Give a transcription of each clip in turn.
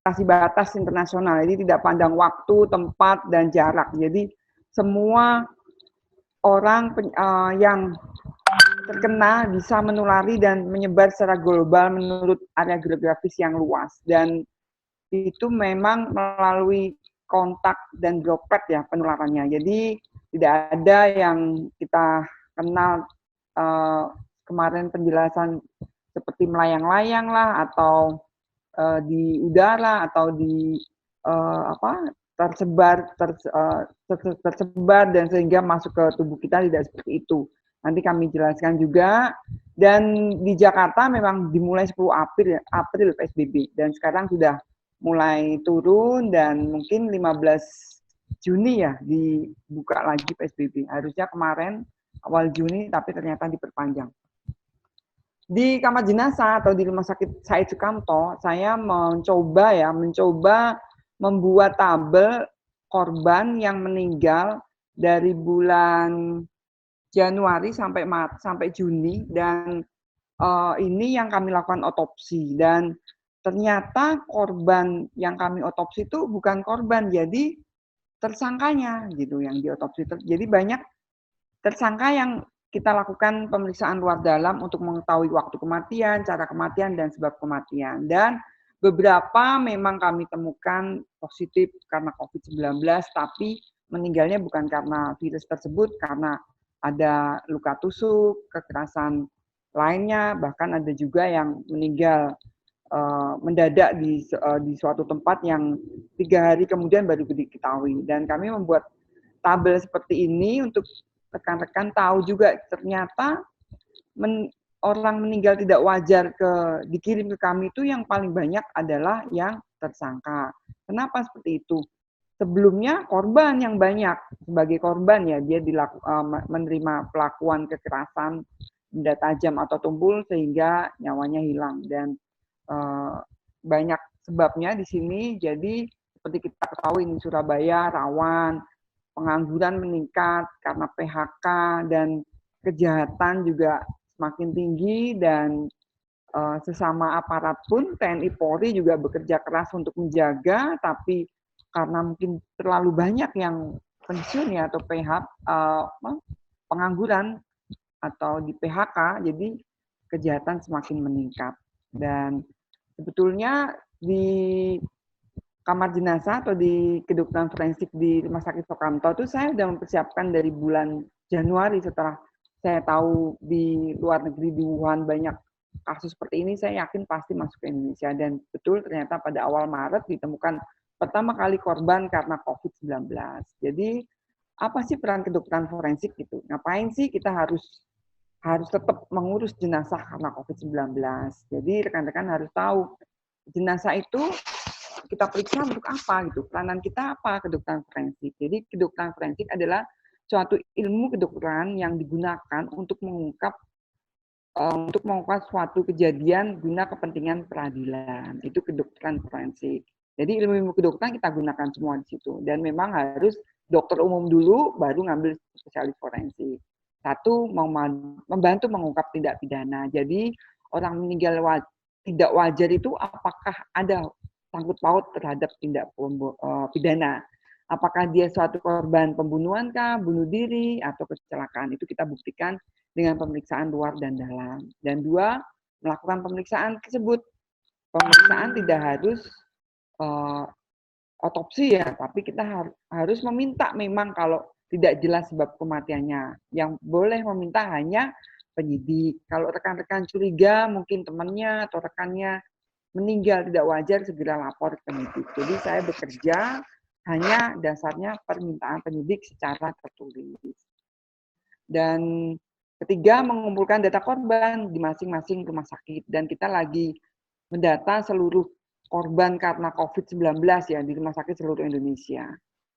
melintasi batas internasional. Jadi tidak pandang waktu, tempat, dan jarak. Jadi semua orang yang terkena bisa menulari dan menyebar secara global menurut area geografis yang luas. Dan itu memang melalui kontak dan droplet ya penularannya. Jadi tidak ada yang kita kenal kemarin penjelasan seperti melayang-layang lah, atau di udara, atau di tersebar dan sehingga masuk ke tubuh kita, tidak seperti itu. Nanti kami jelaskan juga. Dan di Jakarta memang dimulai 10 April PSBB, dan sekarang sudah mulai turun, dan mungkin 15 Juni ya dibuka lagi PSBB. Harusnya kemarin awal Juni, tapi ternyata diperpanjang. Di kamar jenazah atau di Rumah Sakit Said Sukamto, saya mencoba membuat tabel korban yang meninggal dari bulan Januari sampai Juni, dan ini yang kami lakukan otopsi. Dan ternyata korban yang kami otopsi itu bukan korban, jadi tersangkanya gitu yang diotopsi. Jadi banyak tersangka yang kita lakukan pemeriksaan luar dalam untuk mengetahui waktu kematian, cara kematian, dan sebab kematian. Dan beberapa memang kami temukan positif karena COVID-19, tapi meninggalnya bukan karena virus tersebut, karena ada luka tusuk, kekerasan lainnya, bahkan ada juga yang meninggal mendadak di suatu tempat yang 3 hari kemudian baru diketahui. Dan kami membuat tabel seperti ini untuk rekan-rekan tahu juga ternyata orang meninggal tidak wajar dikirim ke kami itu yang paling banyak adalah yang tersangka. Kenapa seperti itu? Sebelumnya korban yang banyak, sebagai korban ya dia menerima pelakuan kekerasan, benda tajam atau tumpul sehingga nyawanya hilang. Dan banyak sebabnya di sini. Jadi seperti kita ketahui, di Surabaya rawan, pengangguran meningkat karena PHK, dan kejahatan juga semakin tinggi. Dan sesama aparat pun TNI Polri juga bekerja keras untuk menjaga, tapi karena mungkin terlalu banyak yang pensiun ya, atau pengangguran atau di PHK, jadi kejahatan semakin meningkat. Dan sebetulnya di kamar jenazah atau di kedokteran forensik di Rumah Sakit Sukamto itu saya sudah mempersiapkan dari bulan Januari. Setelah saya tahu di luar negeri, di Wuhan banyak kasus seperti ini, saya yakin pasti masuk ke Indonesia. Dan betul ternyata pada awal Maret ditemukan pertama kali korban karena COVID-19. Jadi apa sih peran kedokteran forensik itu? Ngapain sih kita harus tetap mengurus jenazah karena COVID-19? Jadi rekan-rekan harus tahu jenazah itu kita periksa untuk apa gitu. Peranan kita apa kedokteran forensik. Jadi kedokteran forensik adalah suatu ilmu kedokteran yang digunakan untuk mengungkap suatu kejadian guna kepentingan peradilan. Itu kedokteran forensik. Jadi ilmu-ilmu kedokteran kita gunakan semua di situ. Dan memang harus dokter umum dulu, baru ngambil spesialis forensik. Satu, membantu mengungkap tindak pidana. Jadi orang meninggal tidak wajar itu apakah ada sangkut paut terhadap tindak pidana. Apakah dia suatu korban pembunuhan kah, bunuh diri, atau kecelakaan. Itu kita buktikan dengan pemeriksaan luar dan dalam. Dan 2, melakukan pemeriksaan tersebut. Pemeriksaan tidak harus otopsi ya, tapi kita harus meminta memang kalau tidak jelas sebab kematiannya. Yang boleh meminta hanya penyidik. Kalau rekan-rekan curiga, mungkin temannya atau rekannya meninggal tidak wajar, segera lapor ke penyidik. Jadi saya bekerja hanya dasarnya permintaan penyidik secara tertulis. Dan ketiga, mengumpulkan data korban di masing-masing rumah sakit. Dan kita lagi mendata seluruh korban karena COVID-19 ya di rumah sakit seluruh Indonesia.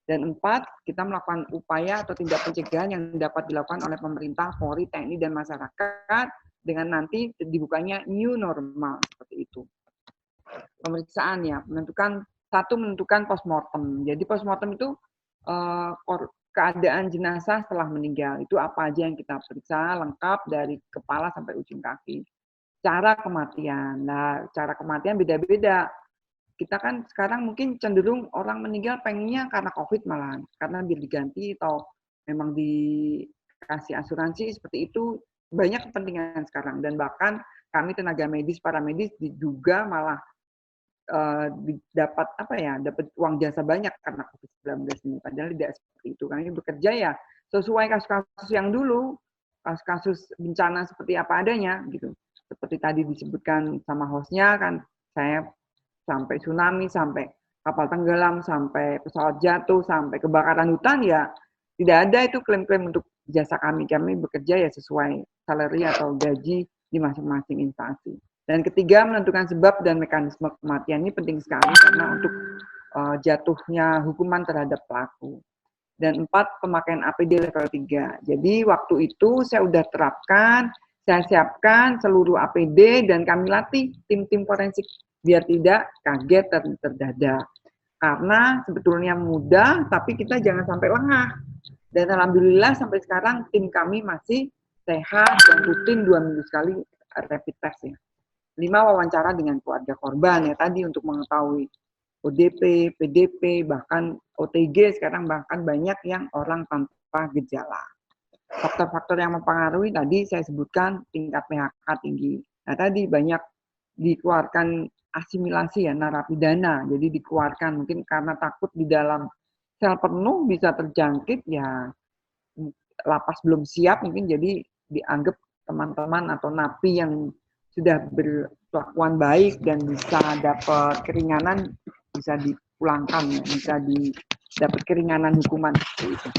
Dan 4, kita melakukan upaya atau tindak pencegahan yang dapat dilakukan oleh pemerintah, Polri, TNI, dan masyarakat dengan nanti dibukanya new normal seperti itu. Pemeriksaan ya, menentukan postmortem. Jadi postmortem itu keadaan jenazah setelah meninggal. Itu apa aja yang kita periksa lengkap dari kepala sampai ujung kaki. Cara kematian. Nah, cara kematian beda-beda. kita kan sekarang mungkin cenderung orang meninggal pengennya karena COVID malahan, karena biar diganti atau memang dikasih asuransi seperti itu, banyak kepentingan sekarang. Dan bahkan kami tenaga medis, para medis diduga malah dapat apa ya, dapat uang jasa banyak karena COVID-19 ini. Padahal tidak seperti itu. Kami bekerja ya sesuai kasus-kasus yang dulu, kasus-kasus bencana seperti apa adanya gitu. Seperti tadi disebutkan sama hostnya kan, saya sampai tsunami, sampai kapal tenggelam, sampai pesawat jatuh, sampai kebakaran hutan ya tidak ada itu klaim-klaim untuk jasa kami. Kami bekerja ya sesuai salary atau gaji di masing-masing instansi. Dan ketiga, menentukan sebab dan mekanisme kematian ini penting sekali karena untuk jatuhnya hukuman terhadap pelaku. Dan 4, pemakaian APD level 3. Jadi waktu itu saya sudah terapkan, saya siapkan seluruh APD dan kami latih tim-tim forensik biar tidak kaget dan terdadak. Karena sebetulnya mudah, tapi kita jangan sampai lengah. Dan alhamdulillah sampai sekarang tim kami masih sehat dan rutin 2 minggu sekali rapid test ya. 5, wawancara dengan keluarga korban ya tadi untuk mengetahui ODP, PDP, bahkan OTG sekarang bahkan banyak yang orang tanpa gejala. Faktor-faktor yang mempengaruhi tadi saya sebutkan tingkat PHK tinggi. Nah tadi banyak dikeluarkan asimilasi ya narapidana, jadi dikeluarkan mungkin karena takut di dalam sel penuh bisa terjangkit ya lapas belum siap mungkin jadi dianggap teman-teman atau napi yang sudah berkelakuan baik dan bisa dapat keringanan bisa dipulangkan ya, bisa dapat keringanan hukuman seperti itu.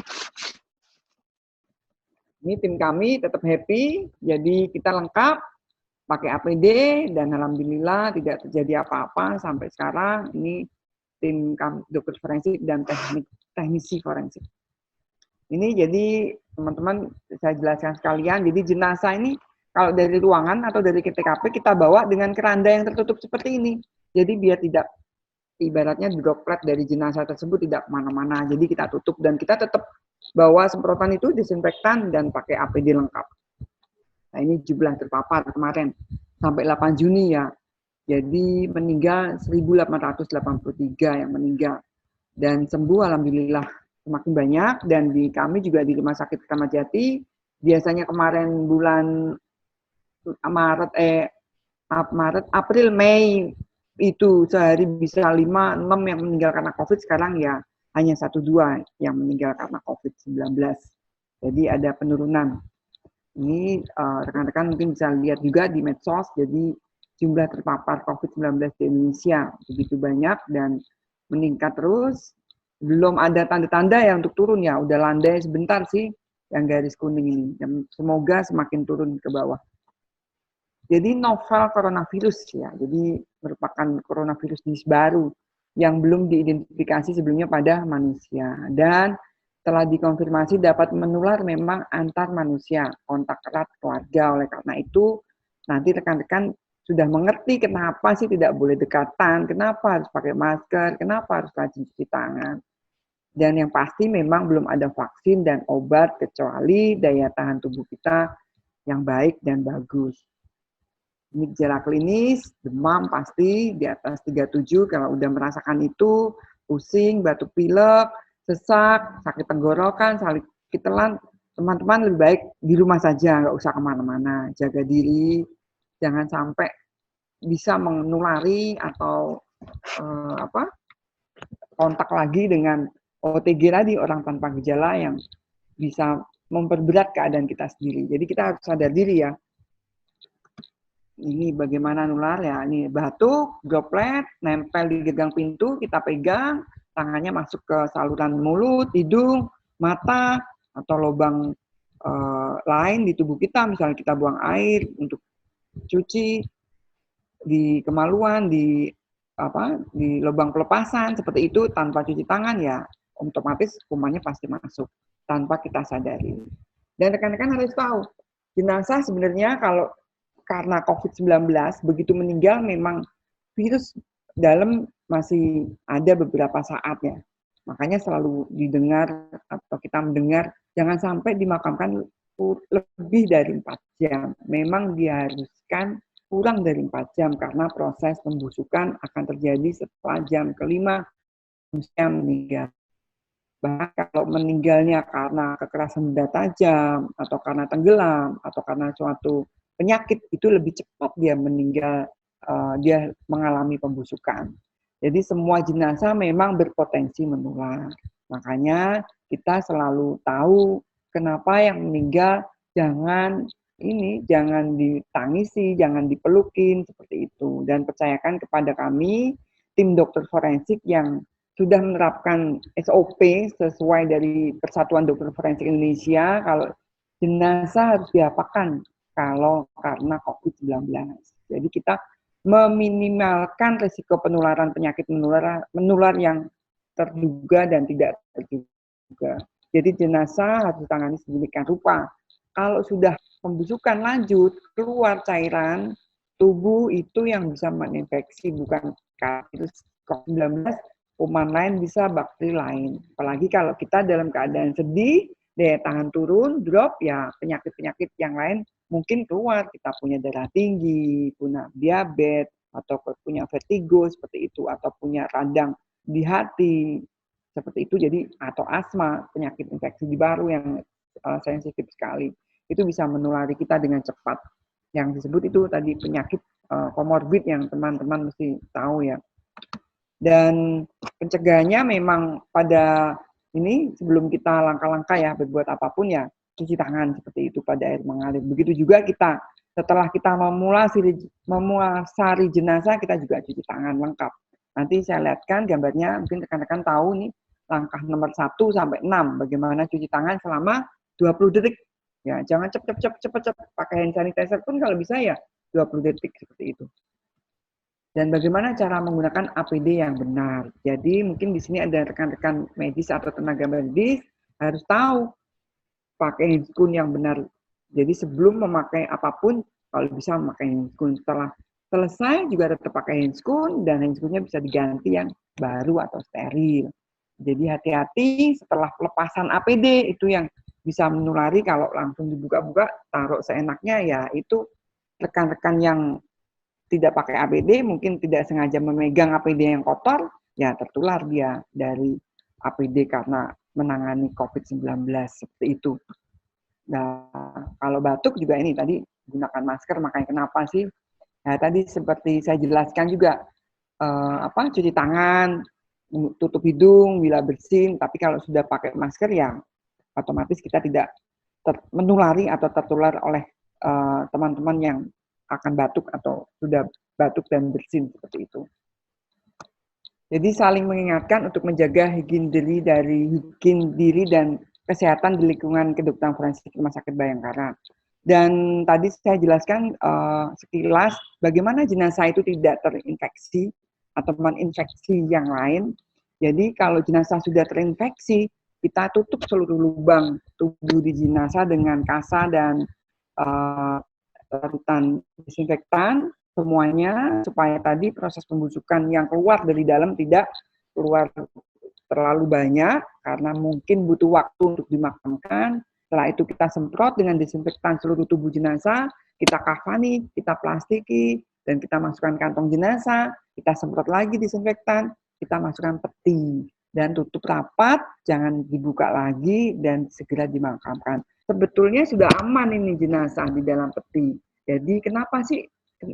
Ini tim kami tetap happy, jadi kita lengkap pakai APD dan alhamdulillah tidak terjadi apa-apa sampai sekarang. Ini tim dokter forensik dan teknisi forensik. Ini jadi teman-teman saya jelaskan sekalian. Jadi jenazah ini kalau dari ruangan atau dari TKP kita bawa dengan keranda yang tertutup seperti ini. Jadi biar tidak ibaratnya droplet dari jenazah tersebut tidak kemana-mana. Jadi kita tutup dan kita tetap bawa semprotan itu disinfektan dan pakai APD lengkap. Nah ini jumlah terpapar kemarin sampai 8 Juni ya. Jadi meninggal 1.883 yang meninggal dan sembuh alhamdulillah semakin banyak dan di kami juga di Rumah Sakit Kramat Jati biasanya kemarin bulan April, Mei itu sehari bisa 5, 6 yang meninggal karena COVID, sekarang ya hanya 1-2 yang meninggal karena COVID-19. Jadi ada penurunan. Ini rekan-rekan mungkin bisa lihat juga di medsos, jadi jumlah terpapar COVID-19 di Indonesia begitu banyak dan meningkat terus. Belum ada tanda-tanda ya untuk turun ya, udah landai sebentar sih yang garis kuning ini. Dan semoga semakin turun ke bawah. Jadi novel coronavirus ya, jadi merupakan coronavirus jenis baru yang belum diidentifikasi sebelumnya pada manusia dan telah dikonfirmasi dapat menular memang antar manusia, kontak erat keluarga. Oleh karena itu nanti rekan-rekan sudah mengerti kenapa sih tidak boleh dekatan, kenapa harus pakai masker, kenapa harus rajin cuci tangan. Dan yang pasti memang belum ada vaksin dan obat kecuali daya tahan tubuh kita yang baik dan bagus. Ini gejala klinis, demam pasti di atas 37, kalau udah merasakan itu, pusing, batuk pilek, sesak, sakit tenggorokan, sakit telan, teman-teman lebih baik di rumah saja, nggak usah kemana-mana, jaga diri, jangan sampai bisa menulari atau kontak lagi dengan OTG tadi, orang tanpa gejala yang bisa memperberat keadaan kita sendiri. Jadi kita harus sadar diri ya. Ini bagaimana nular ya, ini batuk, droplet, nempel di gagang pintu, kita pegang, tangannya masuk ke saluran mulut, hidung, mata, atau lubang lain di tubuh kita, misalnya kita buang air untuk cuci, di kemaluan, di lubang pelepasan, seperti itu, tanpa cuci tangan ya, otomatis kumannya pasti masuk, tanpa kita sadari. Dan rekan-rekan harus tahu, jenazah sebenarnya kalau karena COVID-19, begitu meninggal memang virus dalam masih ada beberapa saat ya. Makanya selalu didengar atau kita mendengar, jangan sampai dimakamkan lebih dari 4 jam. Memang diharuskan kurang dari 4 jam karena proses pembusukan akan terjadi setelah jam kelima manusia meninggal. Bahkan kalau meninggalnya karena kekerasan benda tajam, atau karena tenggelam, atau karena suatu penyakit, itu lebih cepat dia meninggal, dia mengalami pembusukan. Jadi semua jenazah memang berpotensi menular. Makanya kita selalu tahu kenapa yang meninggal jangan ditangisi, jangan dipelukin, seperti itu. Dan percayakan kepada kami, tim dokter forensik yang sudah menerapkan SOP sesuai dari Persatuan Dokter Forensik Indonesia, kalau jenazah harus diapakan kalau karena COVID-19. Jadi kita meminimalkan risiko penularan penyakit menular yang terduga dan tidak terduga. Jadi jenazah harus ditangani sedemikian rupa. Kalau sudah pembusukan lanjut, keluar cairan, tubuh itu yang bisa menginfeksi, bukan virus COVID-19, kuman lain bisa bakteri lain. Apalagi kalau kita dalam keadaan sedih, daya tahan turun, drop, ya penyakit-penyakit yang lain mungkin keluar. Kita punya darah tinggi, punya diabetes, atau punya vertigo seperti itu, atau punya radang di hati seperti itu. Jadi atau asma, penyakit infeksi baru yang sensitif sekali, itu bisa menulari kita dengan cepat. Yang disebut itu tadi penyakit komorbid yang teman-teman mesti tahu ya. Dan pencegahannya memang pada ini sebelum kita langkah-langkah ya berbuat apapun ya cuci tangan seperti itu pada air mengalir. Begitu juga kita setelah kita memulasari jenazah, kita juga cuci tangan lengkap. Nanti saya lihatkan gambarnya, mungkin rekan-rekan tahu nih langkah nomor 1 sampai 6 bagaimana cuci tangan selama 20 detik. Ya, jangan cepet pakai hand sanitizer pun kalau bisa ya 20 detik seperti itu. Dan bagaimana cara menggunakan APD yang benar. Jadi mungkin di sini ada rekan-rekan medis atau tenaga medis harus tahu pakai handskun yang benar. Jadi sebelum memakai apapun, kalau bisa memakai handskun. Setelah selesai juga tetap pakai handskun, dan handskunnya bisa diganti yang baru atau steril. Jadi hati-hati setelah pelepasan APD, itu yang bisa menulari. Kalau langsung dibuka-buka, taruh seenaknya, ya itu rekan-rekan yang tidak pakai APD, mungkin tidak sengaja memegang APD yang kotor, ya tertular dia dari APD karena menangani COVID-19 seperti itu. Nah, kalau batuk juga ini tadi gunakan masker, makanya kenapa sih? Nah, tadi seperti saya jelaskan juga, cuci tangan, tutup hidung bila bersin, tapi kalau sudah pakai masker ya otomatis kita tidak menulari atau tertular oleh teman-teman yang akan batuk atau sudah batuk dan bersin seperti itu. Jadi saling mengingatkan untuk menjaga higien diri dan kesehatan di lingkungan kedokteran forensik Rumah Sakit Bayangkara. Dan tadi saya jelaskan sekilas bagaimana jenazah itu tidak terinfeksi atau menginfeksi yang lain. Jadi kalau jenazah sudah terinfeksi, kita tutup seluruh lubang tubuh di jenazah dengan kasa dan larutan disinfektan semuanya, supaya tadi proses pembusukan yang keluar dari dalam tidak keluar terlalu banyak karena mungkin butuh waktu untuk dimakamkan. Setelah itu kita semprot dengan disinfektan seluruh tubuh jenazah, kita kafani, kita plastiki, dan kita masukkan kantong jenazah, kita semprot lagi disinfektan, kita masukkan peti, dan tutup rapat, jangan dibuka lagi, dan segera dimakamkan. Sebetulnya sudah aman ini jenazah di dalam peti. Jadi kenapa sih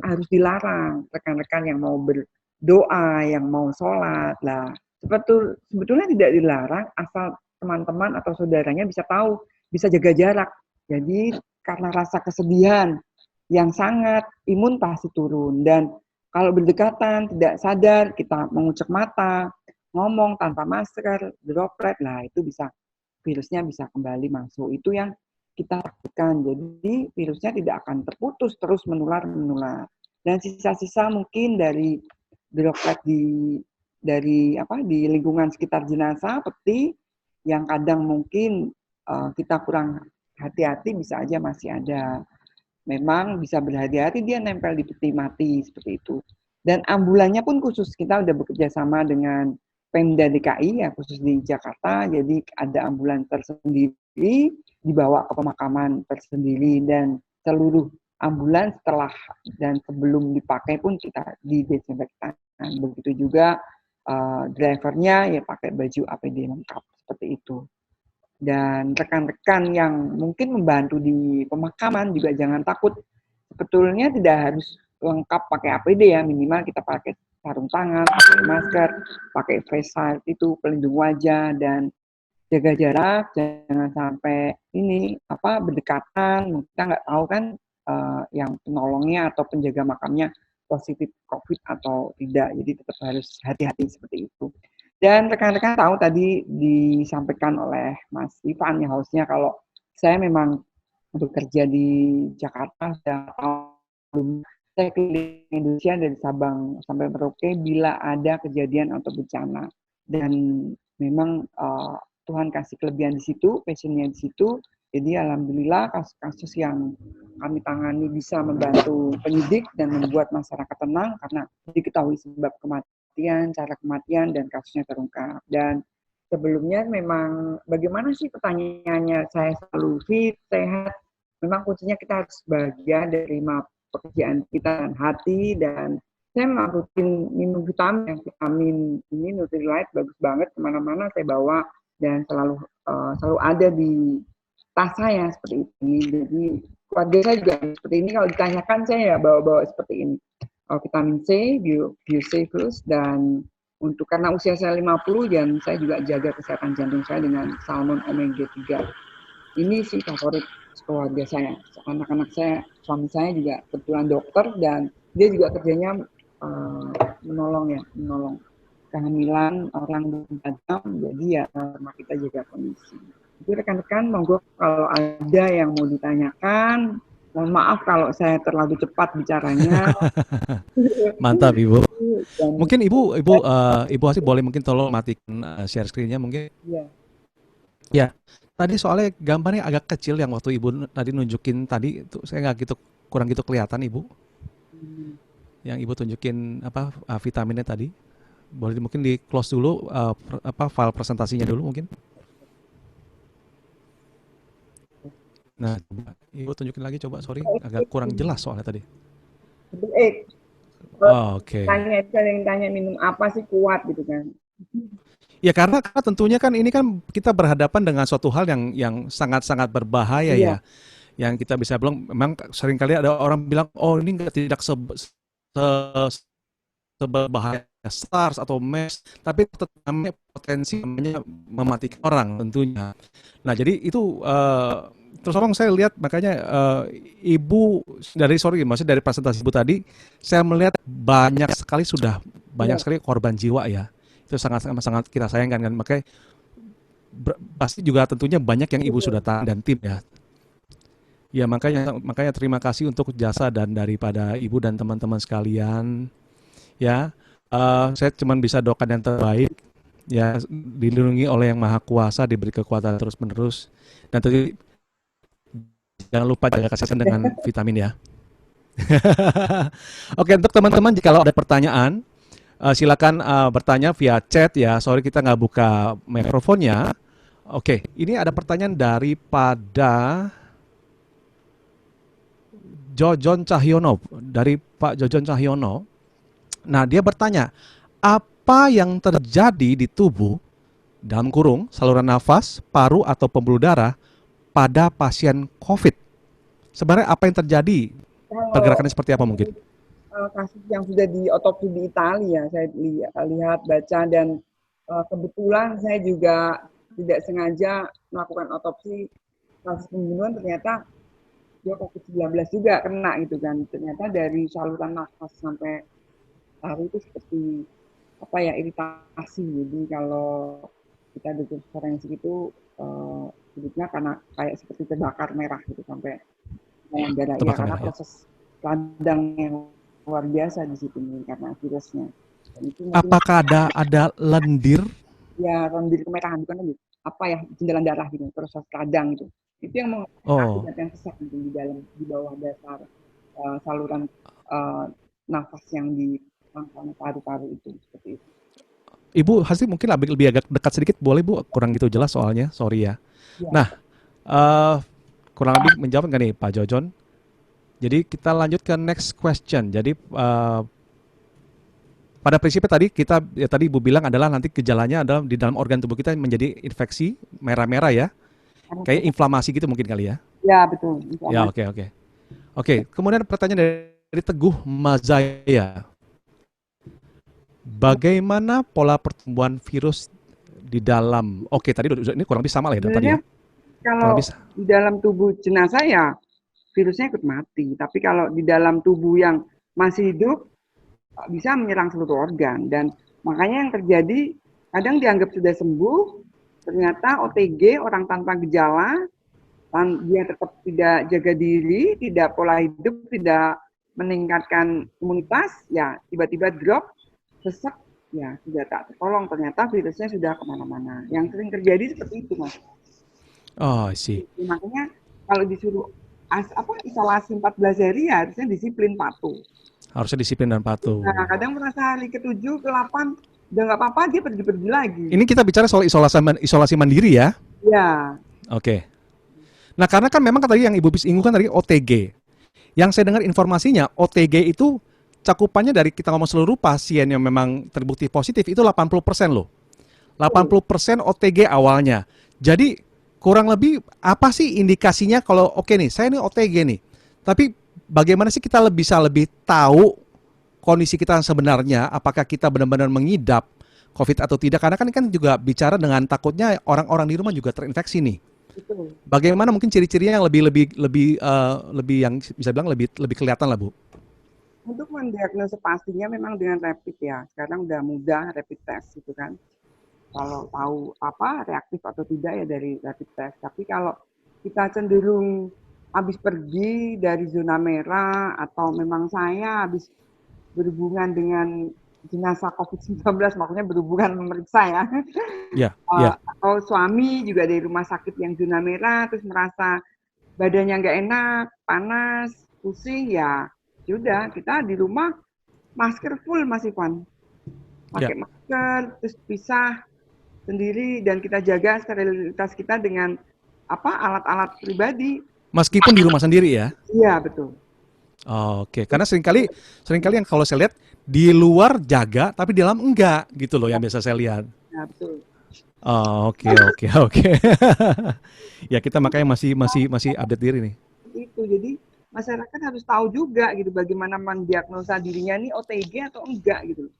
harus dilarang rekan-rekan yang mau berdoa, yang mau sholat lah. Sebetulnya tidak dilarang asal teman-teman atau saudaranya bisa tahu, bisa jaga jarak. Jadi karena rasa kesedihan yang sangat, imun pasti turun. Dan kalau berdekatan, tidak sadar, kita mengucek mata, ngomong tanpa masker, droplet, lah itu bisa, virusnya bisa kembali masuk. Itu yang kita takutkan. Jadi virusnya tidak akan terputus, terus menular. Dan sisa-sisa mungkin dari droplet di lingkungan sekitar jenazah, peti, yang kadang mungkin kita kurang hati-hati, bisa aja masih ada. Memang bisa berhati-hati, dia nempel di peti mati seperti itu. Dan ambulannya pun khusus, kita udah bekerja sama dengan Pemda DKI ya, khusus di Jakarta. Jadi ada ambulan tersendiri, dibawa ke pemakaman tersendiri, dan seluruh ambulans setelah dan sebelum dipakai pun kita didesinfektan. Begitu juga drivernya ya pakai baju APD lengkap seperti itu. Dan rekan-rekan yang mungkin membantu di pemakaman juga jangan takut. Sebetulnya tidak harus lengkap pakai APD ya, minimal kita pakai sarung tangan, pakai masker, pakai face shield itu pelindung wajah dan jaga jarak, jangan sampai ini berdekatan. Kita nggak tahu kan yang penolongnya atau penjaga makamnya positif COVID atau tidak. Jadi tetap harus hati-hati seperti itu. Dan rekan-rekan tahu tadi disampaikan oleh Mas Ivan ya hostnya kalau saya memang bekerja di Jakarta sudah tahun saya keliling Indonesia dari Sabang sampai Merauke bila ada kejadian atau bencana dan memang Tuhan kasih kelebihan di situ, passionnya di situ. Jadi alhamdulillah kasus-kasus yang kami tangani bisa membantu penyidik dan membuat masyarakat tenang karena diketahui sebab kematian, cara kematian dan kasusnya terungkap. Dan sebelumnya memang bagaimana sih pertanyaannya saya selalu fit, sehat. Memang kuncinya kita harus bahagia dari pekerjaan kita dan hati dan saya memang rutin minum vitamin ini Nutrilite bagus banget kemana-mana saya bawa dan selalu ada di tas saya seperti ini. Jadi keluarga saya juga seperti ini. Kalau ditanyakan saya ya bawa-bawa seperti ini. Vitamin C, Biosafe dan untuk karena usia saya 50 dan saya juga jaga kesehatan jantung saya dengan salmon omega 3. Ini sih favorit keluarga saya. Anak-anak saya, suami saya juga kebetulan dokter dan dia juga kerjanya menolong kehamilan orang 24 jam, jadi ya kita jaga kondisi. Jadi rekan-rekan, monggo kalau ada yang mau ditanyakan, mohon maaf kalau saya terlalu cepat bicaranya. Mantap Ibu. Dan mungkin Ibu Hasih boleh mungkin tolong matikan share screen-nya mungkin. Iya. Ya. Tadi soalnya gambarnya agak kecil yang waktu Ibu tadi nunjukin tadi itu saya nggak gitu kurang gitu kelihatan Ibu. Yang Ibu tunjukin vitaminnya tadi. Boleh mungkin di close dulu file presentasinya dulu mungkin. Nah, coba Ibu tunjukin lagi coba, sorry agak kurang jelas soalnya tadi. Oke. Tanya minum apa sih kuat gitu kan. Ya karena tentunya kan ini kan kita berhadapan dengan suatu hal yang sangat-sangat berbahaya ya. Yang kita bisa bilang memang seringkali ada orang bilang oh ini tidak seberbahaya SARS atau MERS, tapi namanya potensi mematikan orang tentunya. Nah jadi itu terus terang saya lihat makanya Ibu maksudnya dari presentasi Ibu tadi saya melihat banyak sekali korban jiwa ya. Itu sangat kita sayangkan kan, makanya pasti juga tentunya banyak yang Ibu sudah tahu dan tim ya. Ya makanya terima kasih untuk jasa dan daripada Ibu dan teman-teman sekalian. Ya, saya cuma bisa doakan yang terbaik. Ya, dilindungi oleh Yang Maha Kuasa, diberi kekuatan terus-menerus dan tentu jangan lupa jaga kesehatan dengan vitamin ya. Oke, untuk teman-teman jika ada pertanyaan silakan bertanya via chat ya. Sorry kita nggak buka mikrofonnya. Oke, ini ada pertanyaan daripada Jojon Cahyono, dari Pak Jojon Cahyono. Nah, dia bertanya, apa yang terjadi di tubuh dalam kurung saluran nafas, paru atau pembuluh darah pada pasien COVID? Sebenarnya apa yang terjadi? Pergerakannya seperti apa mungkin? Kasus yang sudah diotopsi di Italia, saya lihat, baca, dan kebetulan saya juga tidak sengaja melakukan otopsi kasus pembunuhan, ternyata dia COVID-19 juga kena gitu kan. Ternyata dari saluran nafas sampai paru itu seperti iritasi. Jadi kalau kita dokter forensik itu sebutnya karena kayak seperti terbakar merah gitu sampai darah ya, karena proses radang yang luar biasa di situ karena virusnya. Apakah ada lendir? Ya, lendir kemerahan bukan lendir. Jendelan darah gitu, proses radang itu. Itu yang mengakibatkan yang sesak di dalam di bawah dasar saluran nafas yang di paru-paru itu seperti itu. Ibu Hasih mungkin lebih agak dekat sedikit boleh Bu? Kurang gitu jelas soalnya, sorry ya. Nah, kurang lebih menjawab nggak nih Pak Jojon? Jadi kita lanjut ke next question. Jadi pada prinsipnya tadi kita tadi Ibu bilang adalah nanti gejalanya adalah di dalam organ tubuh kita menjadi infeksi merah-merah ya, kayak inflamasi gitu mungkin kali ya. Ya betul. Ya, oke, oke. Oke, kemudian pertanyaan dari Teguh Mazaya. Bagaimana pola pertumbuhan virus di dalam? Oke, tadi ini kurang lebih sama lah ya tadi ya. Kalau di dalam tubuh jenazah ya virusnya ikut mati. Tapi kalau di dalam tubuh yang masih hidup bisa menyerang seluruh organ. Dan makanya yang terjadi kadang dianggap sudah sembuh, ternyata OTG orang tanpa gejala, dia tetap tidak jaga diri, tidak pola hidup, tidak meningkatkan imunitas, ya tiba-tiba drop, sesek, ya sudah tak tertolong. Ternyata virusnya sudah kemana-mana. Yang sering terjadi seperti itu, Mas. Oh, sih. Makanya kalau disuruh isolasi 14 hari ya harusnya disiplin patuh. Harusnya disiplin dan patuh. Nah, kadang merasa hari ke-7, ke-8 udah nggak apa-apa, dia pergi-pergi lagi. Ini kita bicara soal isolasi mandiri ya? Ya. Oke. Nah, karena kan memang tadi yang Ibu singgung tadi OTG. Yang saya dengar informasinya, OTG itu cakupannya dari kita ngomong seluruh pasien yang memang terbukti positif itu 80% loh. 80% OTG awalnya. Jadi kurang lebih apa sih indikasinya kalau oke nih, saya ini OTG nih. Tapi bagaimana sih kita bisa lebih tahu kondisi kita sebenarnya, apakah kita benar-benar mengidap COVID atau tidak? Karena kan juga bicara dengan takutnya orang-orang di rumah juga terinfeksi nih. Betul. Bagaimana mungkin ciri-cirinya yang lebih yang bisa bilang lebih kelihatan lah, Bu? Untuk mendiagnosa pastinya memang dengan rapid ya. Sekarang udah mudah rapid test gitu kan. Kalau tahu apa reaktif atau tidak ya dari rapid test. Tapi kalau kita cenderung habis pergi dari zona merah atau memang saya habis berhubungan dengan jenazah COVID-19, maksudnya berhubungan memeriksa ya. Ya, Atau suami juga dari rumah sakit yang zona merah, terus merasa badannya nggak enak, panas, pusing, ya sudah kita di rumah masker full Mas Ivan. Pakai masker, terus pisah sendiri dan kita jaga sterilitas kita dengan alat-alat pribadi. Meskipun di rumah sendiri ya? Iya, betul. Oke, karena seringkali yang kalau saya lihat di luar jaga tapi di dalam enggak gitu loh yang biasa saya lihat. Ya, betul. Oke. Ya kita makanya masih update diri nih. Itu jadi masyarakat harus tahu juga gitu bagaimana mendiagnosa dirinya nih OTG atau enggak gitu.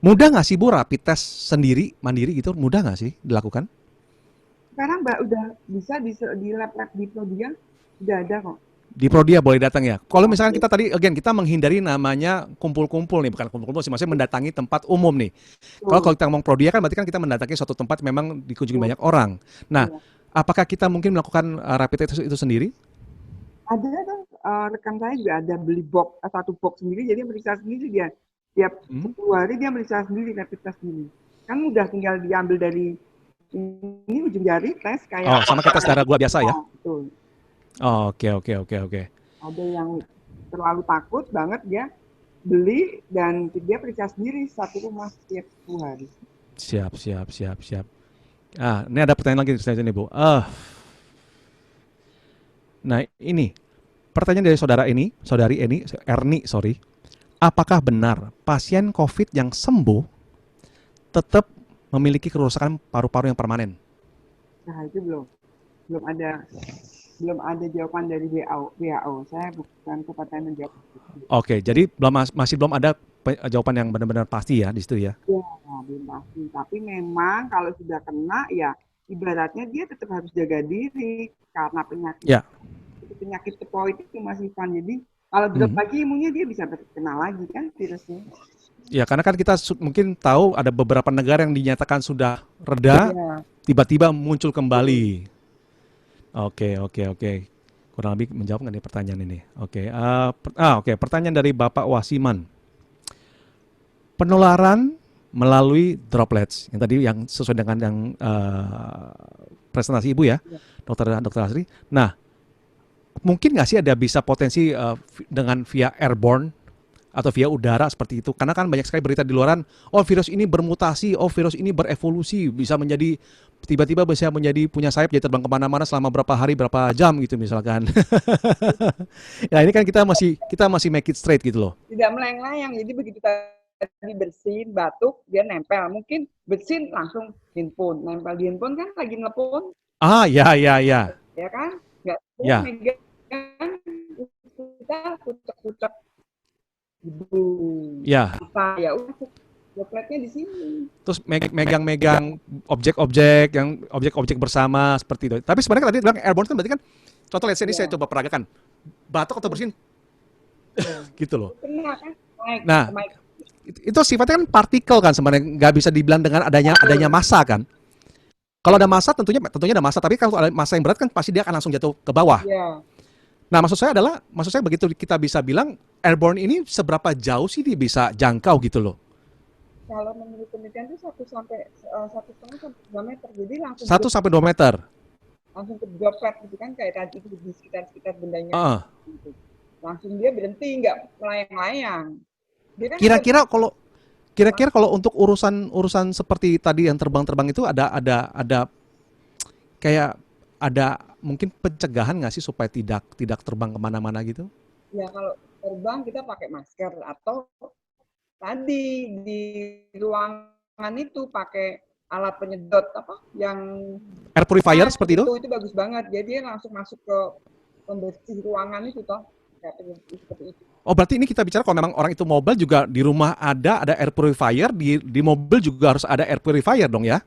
Mudah nggak sih Bu rapid test sendiri mandiri gitu? Mudah nggak sih dilakukan? Sekarang Mbak udah bisa di lab-lab di Prodia udah ada kok. Di Prodia boleh datang ya. Kalau misalkan kita tadi kita menghindari namanya kumpul-kumpul nih, bukan kumpul-kumpul sih, maksudnya mendatangi tempat umum nih. Kalau kita ngomong Prodia kan berarti kan kita mendatangi suatu tempat memang dikunjungi banyak orang. Nah, apakah kita mungkin melakukan rapid test itu sendiri? Ada kan rekan saya juga ada beli box satu box sendiri, jadi meriksa sendiri dia. Tiap 10 hari dia meriksa sendiri rapid test sendiri. Kan udah tinggal diambil dari ini ujung jari tes kayak. Sama kayak tes darah gula biasa ya? Betul. Oke. Ada yang terlalu takut banget dia beli dan dia periksa sendiri satu rumah setiap 10 hari. Siap. Ini ada pertanyaan lagi saya nih Bu. Nah ini pertanyaan dari saudari Erni, sorry. Apakah benar pasien COVID yang sembuh tetap memiliki kerusakan paru-paru yang permanen? Nah itu belum ada jawaban dari WHO. Saya bukan kompeten menjawab. Oke, jadi masih belum ada jawaban yang benar-benar pasti ya di situ ya? Ya, belum pasti. Tapi memang kalau sudah kena ya ibaratnya dia tetap harus jaga diri karena penyakit kepoid itu masih fun. Jadi kalau drop lagi imunnya dia bisa terkena lagi kan virusnya. Ya, karena kan kita mungkin tahu ada beberapa negara yang dinyatakan sudah reda, tiba-tiba muncul kembali. Oke. Kurang lebih menjawab nggak nih pertanyaan ini? Oke. Pertanyaan dari Bapak Wasiman. Penularan melalui droplets yang tadi yang sesuai dengan yang presentasi Ibu ya, Dokter Asri. Nah, mungkin nggak sih ada bisa potensi dengan via airborne atau via udara seperti itu. Karena kan banyak sekali berita di luaran, oh virus ini bermutasi, oh virus ini berevolusi, bisa menjadi tiba-tiba bisa menjadi punya sayap jadi terbang kemana-mana selama berapa hari, berapa jam gitu misalkan. Ya ini kan kita masih make it straight gitu loh. Tidak melayang-layang. Jadi begitu tadi bersin, batuk, dia nempel. Mungkin bersin langsung handphone. Nempel di handphone kan lagi nelpon, Ah, ya, ya, ya, ya kan? Nggak boleh ya, megang, kita kucek-kucek hidung, ya. mata, ya udah dropletnya di sini. Terus megang-megang objek-objek yang objek-objek bersama seperti itu. Tapi sebenarnya tadi bilang airborne kan berarti kan, contoh let's say ini saya Ya, coba peragakan, batuk atau bersin ya. gitu loh. Kena kan? Naik, Nah, naik. itu sifatnya kan partikel kan sebenarnya nggak bisa dibilang dengan adanya massa kan. Kalau ada massa tentunya ada massa, tapi kalau ada massa yang berat kan pasti dia akan langsung jatuh ke bawah. Ya, Nah, maksud saya begitu kita bisa bilang airborne ini seberapa jauh sih dia bisa jangkau gitu loh. kalau menurut penelitian itu 1,5 sampai 2 meter. Jadi langsung Satu sampai 2 meter. langsung ke droplet gitu kan, kayak tadi itu di sekitar bendanya Heeh. gitu. Langsung dia berhenti, nggak melayang-layang. Dia kan ada Kira-kira kalau kira-kira kalau untuk urusan seperti tadi yang terbang-terbang itu ada kayak ada mungkin pencegahan nggak sih supaya tidak terbang kemana-mana gitu? ya kalau terbang kita pakai masker, atau tadi di ruangan itu pakai alat penyedot apa yang Air purifier seperti itu? itu bagus banget. Jadi dia langsung masuk ke pembersih ruangan itu toh, kayak seperti itu. Oh berarti ini kita bicara kalau memang orang itu mobile juga di rumah ada air purifier, di mobil juga harus ada air purifier dong ya?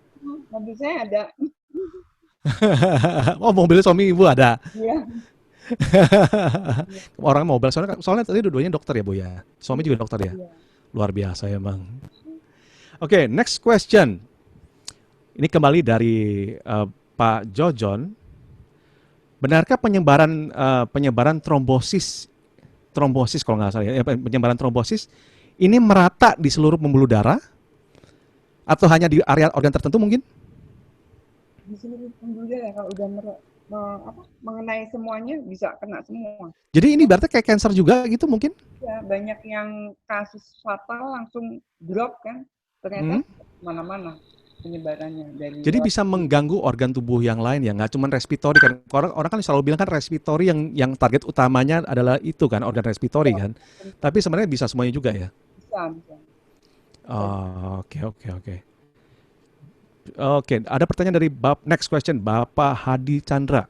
Mobil saya ada. Oh mobil suami ibu ada. Iya. Orang mobile soalnya tadi dua-duanya dokter ya Bu ya. Suami juga dokter ya. Iya. Luar biasa emang. Oke, next question. Ini kembali dari Pak Jojon. Benarkah penyebaran trombosis kalau nggak salah ya, penyebaran trombosis ini merata di seluruh pembuluh darah atau hanya di area organ tertentu mungkin? Di seluruh pembuluh darah, kalau udah mengenai semuanya bisa kena semua. Jadi ini berarti kayak cancer juga gitu mungkin? Ya, banyak yang kasus fatal langsung drop kan, ternyata mana-mana penyebarannya dari Jadi bisa mengganggu organ tubuh yang lain ya, nggak cuma respiratory kan. Orang kan selalu bilang kan respiratory yang target utamanya adalah itu kan, organ respiratory kan. Tapi sebenarnya bisa semuanya juga ya. bisa. Oh, oke oke oke. Oke, ada pertanyaan dari next question Bapak Hadi Chandra.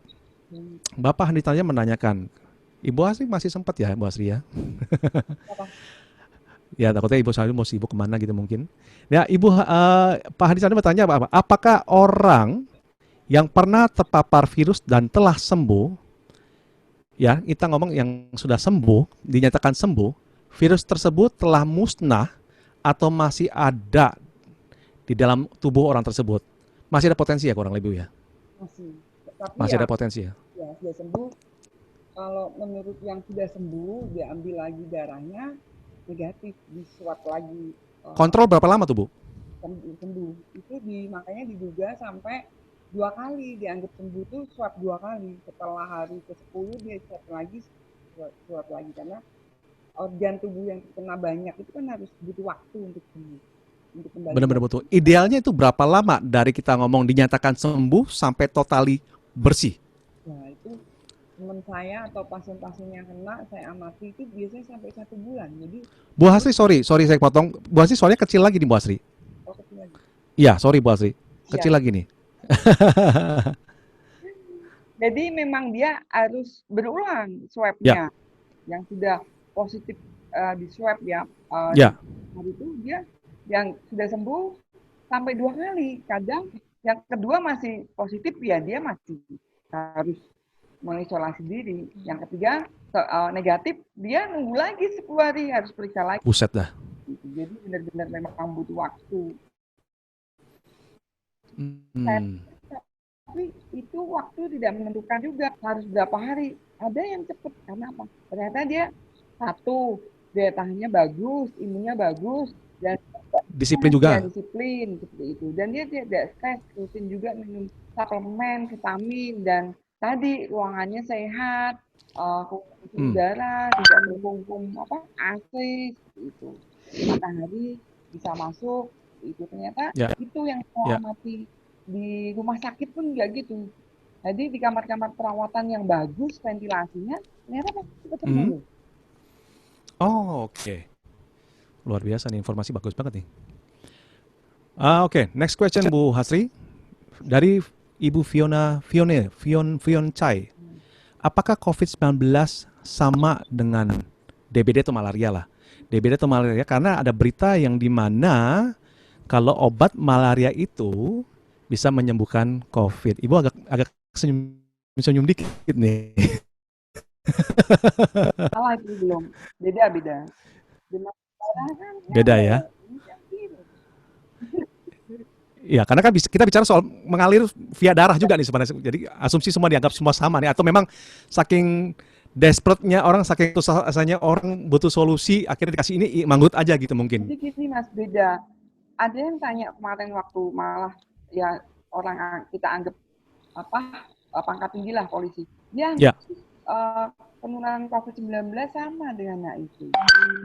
Bapak Hadi Chandra menanyakan, Ibu Asri masih sempat ya, Bu Asri ya? Apa? Ya takutnya Ibu Asri mau sibuk kemana gitu mungkin. Ya Pak Hadi Chandra bertanya apa? Apakah orang yang pernah terpapar virus dan telah sembuh, ya kita ngomong yang sudah sembuh, dinyatakan sembuh, virus tersebut telah musnah atau masih ada di dalam tubuh orang tersebut? Masih ada potensi ya kurang lebih ya? Masih. Tapi Masih ya, ada potensi ya? ya sudah sembuh. Kalau menurut yang sudah sembuh, diambil lagi darahnya negatif, diswab lagi. Kontrol berapa lama tuh Bu? Sembuh. Itu makanya diduga sampai 2 kali dianggap sembuh tuh swab 2 kali. Setelah hari ke-10 dia swab lagi karena organ tubuh yang terkena banyak itu kan harus butuh waktu untuk sembuh, untuk kembali. Benar-benar betul. Idealnya itu berapa lama dari kita ngomong dinyatakan sembuh sampai totali bersih? Nah itu teman saya atau pasien-pasien yang kena saya amati itu biasanya sampai 1 bulan. Jadi Bu Hasri, sorry saya potong. Bu Hasri soalnya kecil lagi nih Bu Hasri. kecil lagi. Iya, sorry Bu Hasri. Kecil Ya. lagi nih. Jadi memang dia harus berulang Ya, swabnya. Yang sudah positif di swab ya, ya. hari itu dia yang sudah sembuh sampai 2 kali. Kadang yang kedua masih positif ya dia masih harus mengisolasi diri. Yang ketiga negatif dia nunggu lagi 10 hari harus periksa lagi. Buset dah. Jadi benar-benar memang butuh waktu. Hmm. Tapi itu waktu tidak menentukan juga harus berapa hari. Ada yang cepat karena apa? Ternyata dia daya tahannya bagus, imunnya bagus, dan Disiplin dia juga. disiplin seperti itu. Dan dia tidak stres, rutin juga minum suplemen, vitamin, dan tadi ruangannya sehat, kualitas Hmm. udara, tidak berkumpul AC itu, matahari bisa masuk itu. Ternyata Ya, itu yang saya ya. amati di rumah sakit pun nggak gitu. Jadi di kamar-kamar perawatan yang bagus ventilasinya ternyata masih ketemu Hmm. loh. Oh, oke. Luar biasa nih, informasi bagus banget nih. Oke, next question Bu Hasri dari Ibu Fion Chai. Apakah COVID-19 sama dengan DBD atau malaria lah? DBD atau malaria karena ada berita yang di mana kalau obat malaria itu bisa menyembuhkan COVID. Ibu agak agak senyum dikit nih. Salah itu belum, beda-beda. Demam berdarah kan Beda nyamuk, ya. ini kan virus. Iya, karena kan kita bicara soal mengalir via darah juga nih sebenarnya. Jadi asumsi semua dianggap semua sama nih. Atau memang saking desperate-nya orang, saking rasanya orang butuh solusi, akhirnya dikasih ini manggut aja gitu mungkin. Jadi gini Mas, beda. Ada yang tanya kemarin waktu malah ya orang kita anggap apa pangkat tinggi lah polisi. Dia anggap Ya, penularan COVID-19 sama dengan HIV.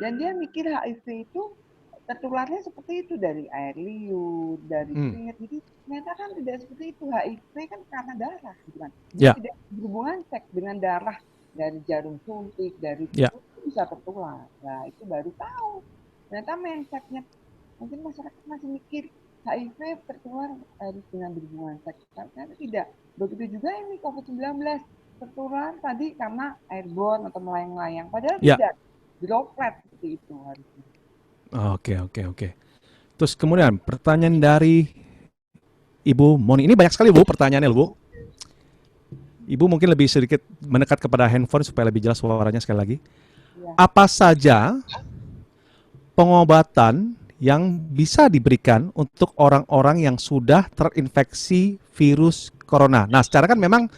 Dan dia mikir HIV itu tertularnya seperti itu dari air liur, dari hmm, keringat. Jadi ternyata kan tidak seperti itu. HIV kan karena darah, gitu kan. Dia ya, tidak berhubungan seks dengan darah dari jarum suntik, dari ya. itu bisa tertular. Nah itu baru tahu. Ternyata mindsetnya mungkin masyarakat masih mikir HIV tertular harus dengan berhubungan seks. Ternyata tidak. Begitu juga ini COVID-19 tertular tadi karena airborne atau melayang-layang. Padahal Ya. tidak. Droplet seperti itu harusnya. Oke, oke, oke. Terus kemudian pertanyaan dari Ibu Moni. Ini banyak sekali Bu pertanyaannya Bu. Ibu mungkin lebih sedikit mendekat kepada handphone supaya lebih jelas suaranya sekali lagi. Ya. Apa saja pengobatan yang bisa diberikan untuk orang-orang yang sudah terinfeksi virus corona? Nah, secara kan memang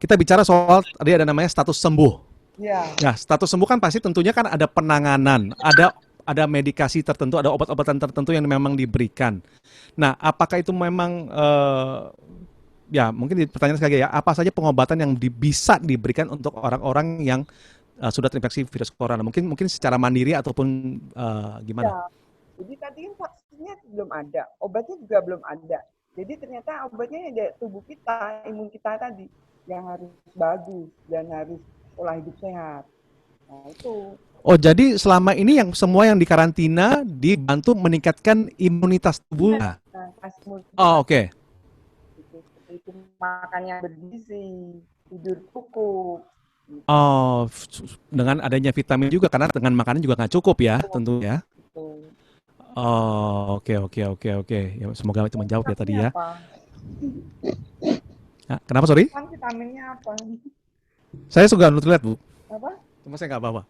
kita bicara soal tadi ada namanya status sembuh. Ya. Ya, status sembuh kan pasti tentunya kan ada penanganan, ada medikasi tertentu, ada obat-obatan tertentu yang memang diberikan. Nah, apakah itu memang ya mungkin pertanyaan sekali lagi ya, apa saja pengobatan yang bisa diberikan untuk orang-orang yang sudah terinfeksi virus corona? Mungkin mungkin secara mandiri ataupun gimana? Ya. Jadi tadi kan vaksinnya belum ada, obatnya juga belum ada. Jadi ternyata obatnya ada tubuh kita, imun kita tadi yang harus bagus dan harus pola hidup sehat. Nah itu. Oh, jadi selama ini yang semua yang dikarantina dibantu meningkatkan imunitas tubuh. Iya. Nah, Nah, kasih oh, multivitamin oke. gitu. Seperti itu makannya bergizi, tidur cukup. Gitu. Oh, dengan adanya vitamin juga karena dengan makanan juga nggak cukup ya, tentu ya. Gitu. Oh, oke, oke, oke, oke. Ya, semoga itu menjawab ya tadi Vitaminnya ya. apa? Nah, kenapa sorry? Kan vitaminnya apa? Saya suka lihat Bu. Apa? Cuma saya nggak bawa.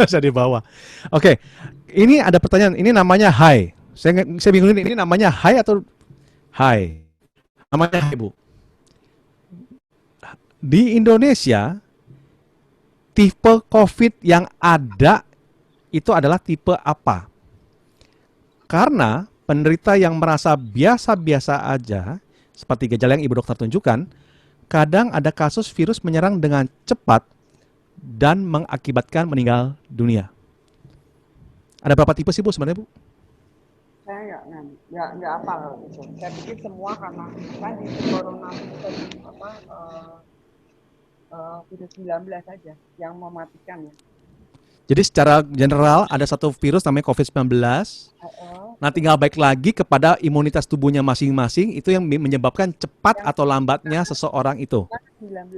Saya di bawah. Oke, ini ada pertanyaan. Ini namanya Hai. Saya bingung ini namanya Hai atau Hai? Namanya Hai Bu. Di Indonesia tipe COVID yang ada itu adalah tipe apa? Karena penderita yang merasa biasa-biasa aja, seperti gejala yang Ibu Dokter tunjukkan, kadang ada kasus virus menyerang dengan cepat dan mengakibatkan meninggal dunia. Ada berapa tipe sih Bu sebenarnya Bu? Saya nggak hafal itu. Saya pikir semua karena tadi corona tadi virus 19 saja yang mematikan ya. Jadi secara general ada satu virus namanya COVID-19. Nah tinggal baik lagi kepada imunitas tubuhnya masing-masing itu yang menyebabkan cepat Yang atau lambatnya seseorang itu. 19.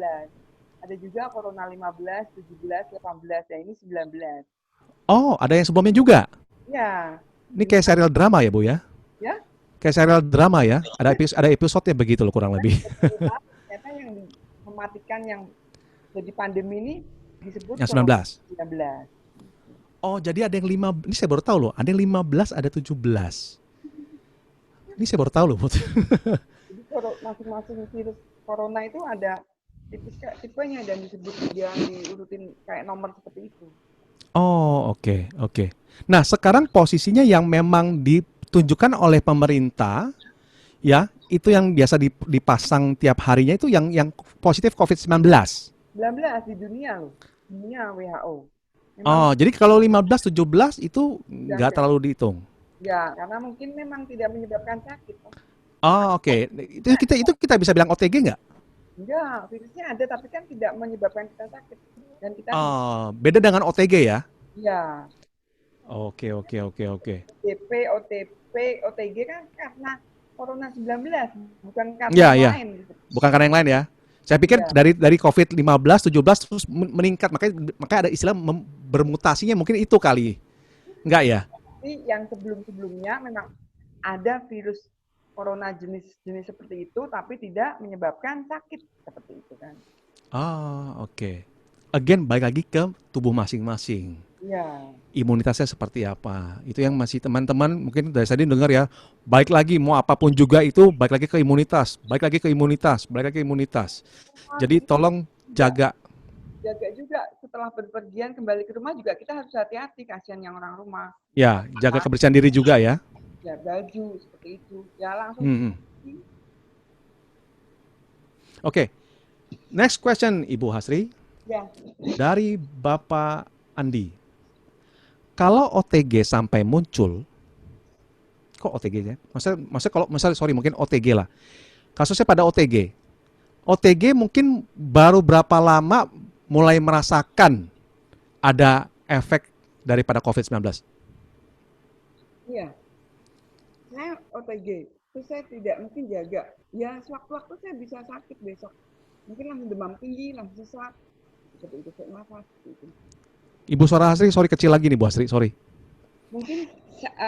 Ada juga corona 15, 17, 18. Ya ini 19. Oh, ada yang sebelumnya juga. Ya, Ini kayak serial drama ya Bu ya? ya. Kayak serial drama ya. Ada episode-nya begitu loh kurang lebih. Ternyata yang mematikan yang jadi pandemi ini disebut Yang corona 19. 19. Oh, jadi ada yang 5, ini saya baru tahu loh. Ada yang 15, ada 17. Ini saya baru tahu loh. Jadi masing-masing virus corona itu ada tipenya dan disebut dia diurutin kayak nomor seperti itu. Oh, oke, oke. Nah, sekarang posisinya yang memang ditunjukkan oleh pemerintah ya, itu yang biasa dipasang tiap harinya itu yang positif COVID-19. 19 di dunia loh. Dunia WHO. Memang Oh, jadi kalau 15, 17 itu udah nggak enggak. terlalu dihitung. Ya, karena mungkin memang tidak menyebabkan sakit. Oh, oke. Itu kita bisa bilang OTG nggak? Enggak, virusnya ada tapi kan tidak menyebabkan kita sakit. Dan kita Oh, beda dengan OTG ya? ya Oke, oke, oke, oke. OTP, OTP, OTG kan karena Corona 19, bukan karena Ya, yang ya. lain gitu. Bukan karena yang lain ya. Saya pikir Ya, dari COVID-15, 17 terus meningkat, makanya ada istilah bermutasinya mungkin itu kali. Enggak ya? tapi yang sebelum-sebelumnya memang ada virus corona jenis-jenis seperti itu tapi tidak menyebabkan sakit seperti itu kan. Ah, oke. Again, balik lagi ke tubuh masing-masing. Ya, Imunitasnya seperti apa? Itu yang masih teman-teman mungkin dari tadi dengar ya. Baik lagi mau apapun juga itu, baik lagi ke imunitas, baik lagi ke imunitas, baik lagi ke imunitas. Jadi jadi tolong juga jaga. jaga juga setelah berpergian kembali ke rumah juga kita harus hati-hati kasihan yang orang rumah. Ya, jaga kebersihan diri juga ya. Ya baju seperti itu. Ya langsung Hmm, hmm. dicuci. Oke, next question Ibu Hasri Ya, dari Bapak Andi. Kalau OTG sampai muncul, kok OTG ya? Maksudnya kalau misalnya sorry mungkin OTG lah. Kasusnya pada OTG. OTG mungkin baru berapa lama mulai merasakan ada efek daripada COVID-19? iya. Saya OTG, terus saya tidak mungkin jaga. Ya, sewaktu-waktu saya bisa sakit besok. Mungkin langsung demam tinggi, langsung sesak, seperti itu, sesak nafas, gitu. Ibu Suara Hasri, sorry kecil lagi nih Bu Hasri, sorry. Mungkin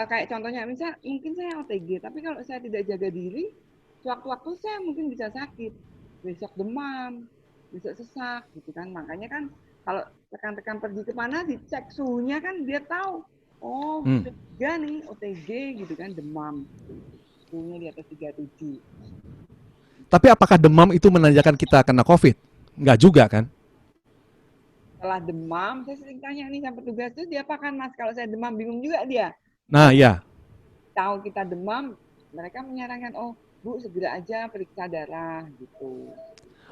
kayak contohnya, misal mungkin saya OTG, tapi kalau saya tidak jaga diri, sewaktu-waktu saya mungkin bisa sakit. Besok demam, besok sesak, gitu kan. Makanya kan kalau rekan-rekan pergi kemana, dicek suhunya kan biar tahu. Oh, Hmm. 3 nih, OTG gitu kan, demam. Suhunya di atas 37. Tapi apakah demam itu menandakan kita kena COVID? Enggak juga kan? Setelah demam, saya sering tanya nih sama petugas tuh, dia apakan mas? Kalau saya demam, bingung juga dia. Nah, ya. Tahu kita demam, mereka menyarankan, oh Bu segera aja periksa darah gitu.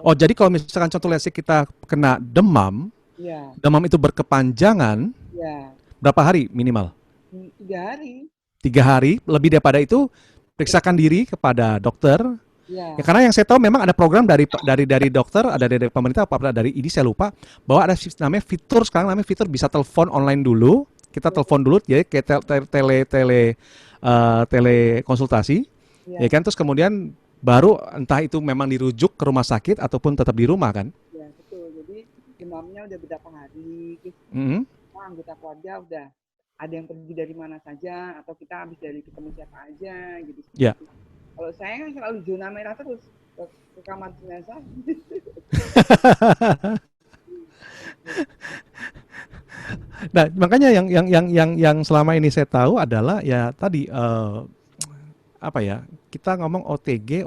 Oh, jadi kalau misalkan contoh let's say kita kena demam, Ya, demam itu berkepanjangan, ya, berapa hari minimal? 3 hari. 3 hari, lebih daripada itu periksakan diri kepada dokter. Ya, Ya, karena yang saya tahu memang ada program dari dokter, ada dari pemerintah, apa dari ini saya lupa, bahwa ada namanya fitur sekarang namanya fitur bisa telepon online dulu. Kita telepon dulu ya kayak tele konsultasi. Ya ya, kan terus kemudian baru entah itu memang dirujuk ke rumah sakit ataupun tetap di rumah kan. ya, betul. Jadi demamnya udah berapa hari, terus Mhm. anggota keluarga udah ada yang pergi dari mana saja, atau kita habis dari ketemu siapa aja, gitu. Ya. Kalau saya kan selalu zona merah terus, ke kamar jenazah. Nah, makanya yang selama ini saya tahu adalah ya tadi apa ya? Kita ngomong OTG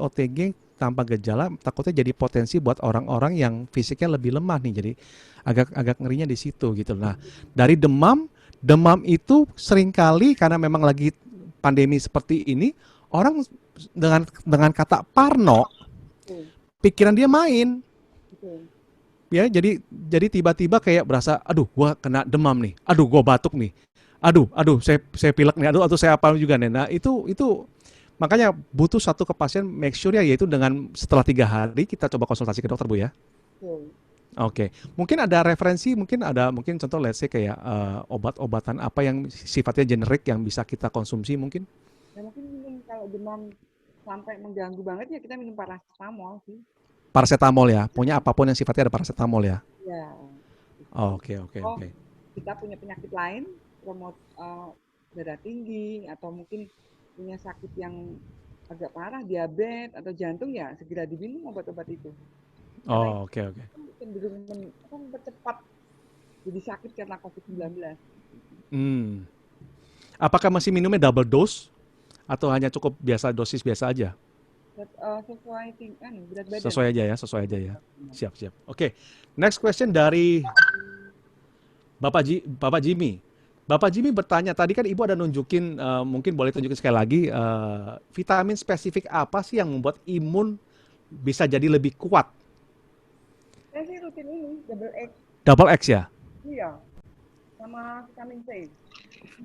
tanpa gejala takutnya jadi potensi buat orang-orang yang fisiknya lebih lemah nih. Jadi agak ngerinya di situ gitu. Nah, dari demam itu seringkali karena memang lagi pandemi seperti ini, orang dengan kata parno, Betul, pikiran dia main. betul. Ya jadi tiba-tiba kayak berasa aduh gua kena demam nih, aduh gua batuk nih, aduh saya pilek nih, aduh saya apa juga nih. Nah itu makanya butuh satu kepastian make sure ya, yaitu dengan setelah 3 hari kita coba konsultasi ke dokter Bu ya. Betul. Oke, mungkin ada referensi, mungkin contoh let's say kayak obat-obatan apa yang sifatnya generik yang bisa kita konsumsi mungkin. Ya mungkin minum kalau demam sampai mengganggu banget ya kita minum paracetamol sih. Paracetamol ya, punya apapun yang sifatnya ada paracetamol ya. Ya. Oke, oke, Oh, oke. kita punya penyakit lain, remote darah tinggi atau mungkin punya sakit yang agak parah, diabetes atau jantung ya segera diminum obat-obat itu. Karena Oh, oke, oke. itu cenderung mempercepat jadi sakit karena COVID-19. Hmm. Apakah masih minumnya double dose atau hanya cukup dosis biasa aja? Sesuai berat badan. Sesuai aja ya. Siap, siap. Oke. Next question dari Bapak Jimmy. Bapak Jimmy bertanya, tadi kan Ibu ada nunjukin, mungkin boleh tunjukin sekali lagi, vitamin spesifik apa sih yang membuat imun bisa jadi lebih kuat? Saya sih rutin ini, double X. Double X ya? Iya, sama vitamin C.